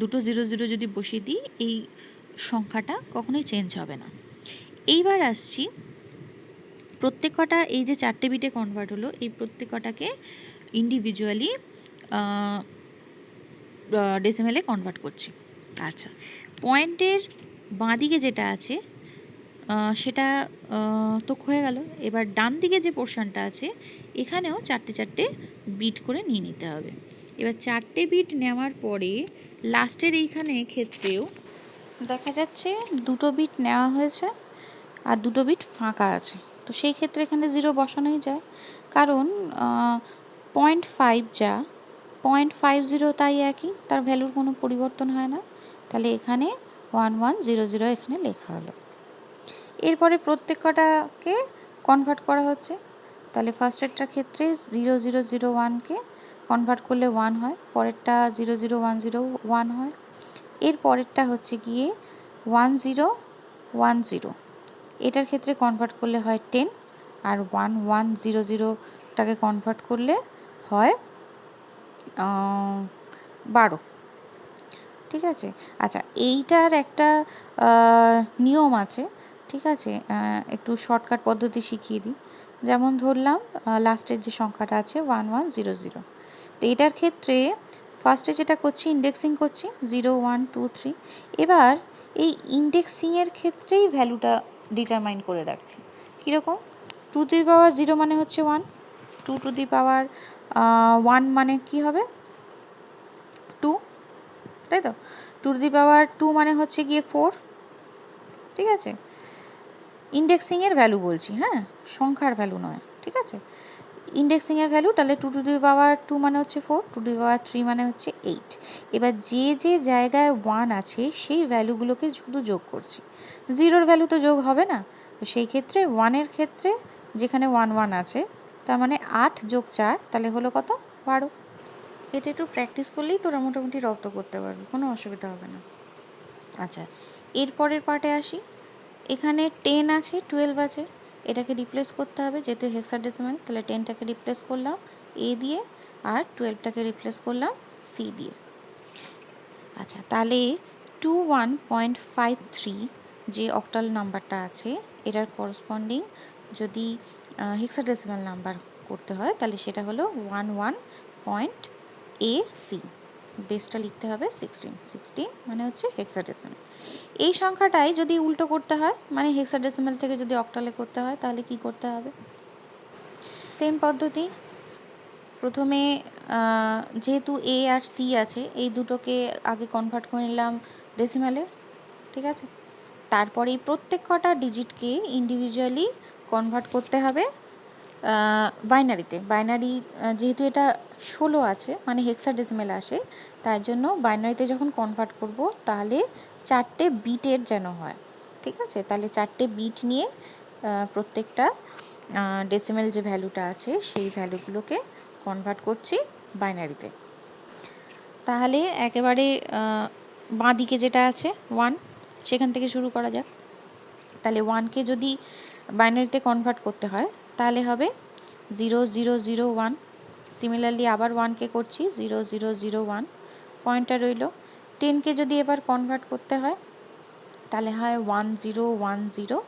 2টো 0 0 যদি বসিয়ে দিই, এই সংখ্যাটা কখনোই চেঞ্জ হবে না। এইবার আসছি, প্রত্যেক কটা এই যে 4টে বিটে কনভার্ট হলো, এই প্রত্যেক কটাকে ইন্ডিভিজুয়ালি ডেসিমেলে কনভার্ট করছি। আচ্ছা, পয়েন্টের বাঁ দিকে যেটা আছে সেটা তো হয়ে গেল। এবার ডান দিকে যে পোর্শনটা আছে, এখানেও 4টে 4টে বিট করে নিয়ে নিতে হবে। এবার 4টে বিট নেওয়ার পরে লাস্টের এইখানে ক্ষেত্রেও দেখা যাচ্ছে 2টো বিট নেওয়া হয়েছে আর 2টো বিট ফাঁকা আছে। তো সেই ক্ষেত্রে এখানে 0 বসানোই যায়, কারণ 0.5 যা 0.50 তাই একই, তার ভ্যালুর কোনো পরিবর্তন হয় না। তাহলে এখানে 1 1 0 0 এখানে লেখা হলো। এরপরে প্রত্যেক কটাকে কনভার্ট করা হচ্ছে। তাহলে ফার্স্টেরটার ক্ষেত্রে 0 0 0 1কে কনভার্ট করলে 1 হয়, পরেরটা 0 0 1 0 1 হয়, এর পরেরটা হচ্ছে গিয়ে 1 0 1 0, এটার ক্ষেত্রে কনভার্ট করলে হয় 10, আর 1 1 0 0টাকে কনভার্ট করলে হয় 12। ঠিক আছে। আচ্ছা, এইটার একটা নিয়ম আছে, ঠিক আছে, একটু শর্টকাট পদ্ধতি শিখিয়ে দিই। যেমন ধরলাম লাস্টের যে সংখ্যাটা আছে 1 1 0 0, তো এটার ক্ষেত্রে ফার্স্টে যেটা করছি ইন্ডেক্সিং করছি 0 1 2 3। এবার এই ইন্ডেক্সিংয়ের ক্ষেত্রেই ভ্যালুটা ডিটারমাইন করে রাখছি। কীরকম? 2 টু দি পাওয়ার 0 মানে হচ্ছে 1, 2 টু দি পাওয়ার 1 মানে কি হবে? 2, তাই তো? 2 টু দি পাওয়ার 2 মানে হচ্ছে গিয়ে 4, ঠিক আছে। ইন্ডেক্সিংয়ের ভ্যালু বলছি, হ্যাঁ, সংখ্যার ভ্যালু নয়, ঠিক আছে। ইন্ডেক্সিংয়ের ভ্যালু, তাহলে 2 টু দি পাওয়ার 2 মানে হচ্ছে 4, 2 টু দি পাওয়ার 3 মানে হচ্ছে 8। এবার যে যে জায়গায় 1 আছে সেই ভ্যালুগুলোকে শুধু যোগ করছি, 0-র ভ্যালু তো যোগ হবে না। তো সেই ক্ষেত্রে 1-এর ক্ষেত্রে যেখানে 1 1 আছে, তার মানে 8 যোগ 4, তাহলে হলো কত? 12। এটা একটু প্র্যাকটিস করলেই তোরা মোটামুটি রপ্ত করতে পারবি, কোনো অসুবিধা হবে না। আচ্ছা, এরপরের পার্টে আসি। এখানে 10 আছে, 12 আছে, এটাকে রিপ্লেস করতে হবে, যেহেতু হেক্সাডেসিমাল, তাহলে 10টাকে রিপ্লেস করলাম এ দিয়ে, আর 12টাকে রিপ্লেস করলাম সি দিয়ে। আচ্ছা, তাহলে 21.53 যে অক্টাল নাম্বারটা আছে, এটার করসপন্ডিং যদি হেক্সাডেসিমাল নাম্বার করতে হয়, তাহলে সেটা হলো 11.AC। বেসটা লিখতে হবে 16, 16 মানে হচ্ছে হেক্সাডেসিমাল। এই সংখ্যাটাই যদি উল্টো করতে হয়, মানে হেক্সাডেসিমাল থেকে যদি অক্টালে করতে হয়, তাহলে কি করতে হবে? সেম পদ্ধতি। প্রথমে যেহেতু এ আর সি আছে, এই দুটোকে আগে কনভার্ট করে নিলাম ডেসিমালে, ঠিক আছে। তারপরে এই প্রত্যেক কটা ডিজিটকে ইন্ডিভিজুয়ালি কনভার্ট করতে হবে বাইনারিতে। বাইনারি যেহেতু এটা 16 আছে, মানে হেক্সাডেসিমাল আসে, তার জন্য বাইনারিতে যখন কনভার্ট করব তাহলে 4টে বিটের যেন হয়, ঠিক আছে। তাহলে 4টে বিট নিয়ে প্রত্যেকটা ডেসিমাল যে ভ্যালুটা আছে সেই ভ্যালুগুলোকে কনভার্ট করছি বাইনারিতে। তাহলে একেবারে বাঁ দিকে যেটা আছে 1, সেখান থেকে শুরু করা যাক। তাহলে 1কে যদি বাইনারিতে কনভার্ট করতে হয়, তাহলে হবে 0 0 0 1। সিমিলারলি আবার 1কে করছি 0 0 0 1, পয়েন্টটা রইল। 10কে যদি এবার কনভার্ট করতে হয় তাহলে হয় 1010,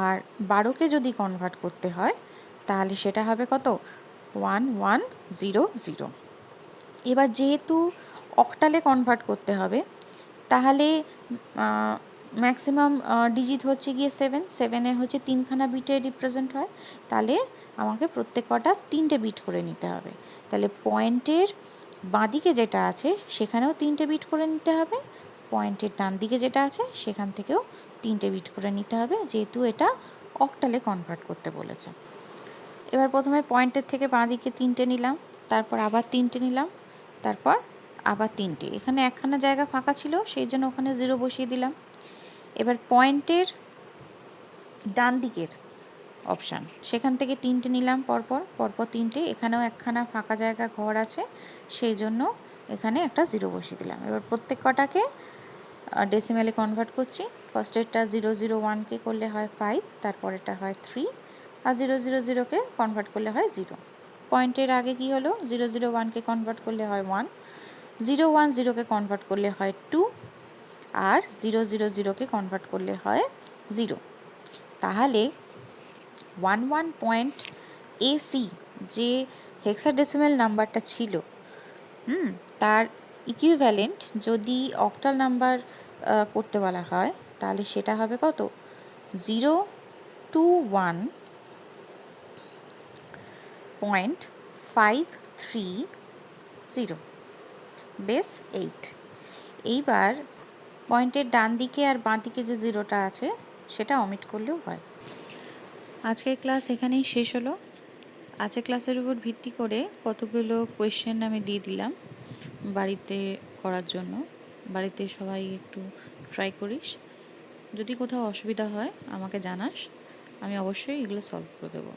আর 12কে যদি কনভার্ট করতে হয় তাহলে সেটা হবে কত 1100। এবার যেহেতু অক্টালে কনভার্ট করতে হবে তাহলে ম্যাক্সিমাম ডিজিট হচ্ছে গিয়ে 7 হচ্ছে 3খানা বিটে রিপ্রেজেন্ট হয়, তাহলে আমাকে প্রত্যেক কটা 3টে বিট করে নিতে হবে। তাহলে পয়েন্টের বাঁদিকে যেটা আছে সেখানেও 3টে বিট করে নিতে হবে, পয়েন্টের ডান দিকে যেটা আছে সেখান থেকেও 3টে বিট করে নিতে হবে, যেহেতু এটা অক্টালে কনভার্ট করতে বলেছে। এবার প্রথমে পয়েন্টের থেকে বাঁদিকে 3টে নিলাম, তারপর আবার 3টে নিলাম, তারপর আবার 3টে। এখানে একখানা জায়গা ফাঁকা ছিল সেই জন্য ওখানে 0 বসিয়ে দিলাম। এবার পয়েন্টের ডান দিকের অপশান সেখান থেকে 3টে নিলাম, পরপর 3টে। এখানেও একখানা ফাঁকা জায়গা ঘর আছে সেই জন্য এখানে একটা 0 বসিয়ে দিলাম। এবার প্রত্যেক কটাকে ডেসিমেলে কনভার্ট করছি। ফার্স্টেরটা 001কে করলে হয় 5, তারপরেরটা হয় 3, আর 000কে কনভার্ট করলে হয় 0। পয়েন্টের আগে কি হলো 001কে কনভার্ট করলে হয় 1, 010কে কনভার্ট করলে হয় 2, আর 000কে কনভার্ট করলে হয় 0। তাহলে 11.AC যে হেক্সাডেসিমেল নাম্বারটা ছিল তার ইকুইভ্যালেন্ট যদি অক্টাল নাম্বার করতে বলা হয় তাহলে সেটা হবে কত 021.530 বেস 8। এইবার পয়েন্টের ডান দিকে আর বাঁ দিকে যে 0টা আছে সেটা অমিট করলেও হয়। আজকের ক্লাস এখানেই শেষ হলো। আজকের ক্লাসের উপর ভিত্তি করে কতগুলো কোয়েশ্চেন আমি দিয়ে দিলাম বাড়িতে করার জন্য। বাড়িতে সবাই একটু ট্রাই করিস, যদি কোথাও অসুবিধা হয় আমাকে জানাস, আমি অবশ্যই এগুলো সলভ করে দেবো।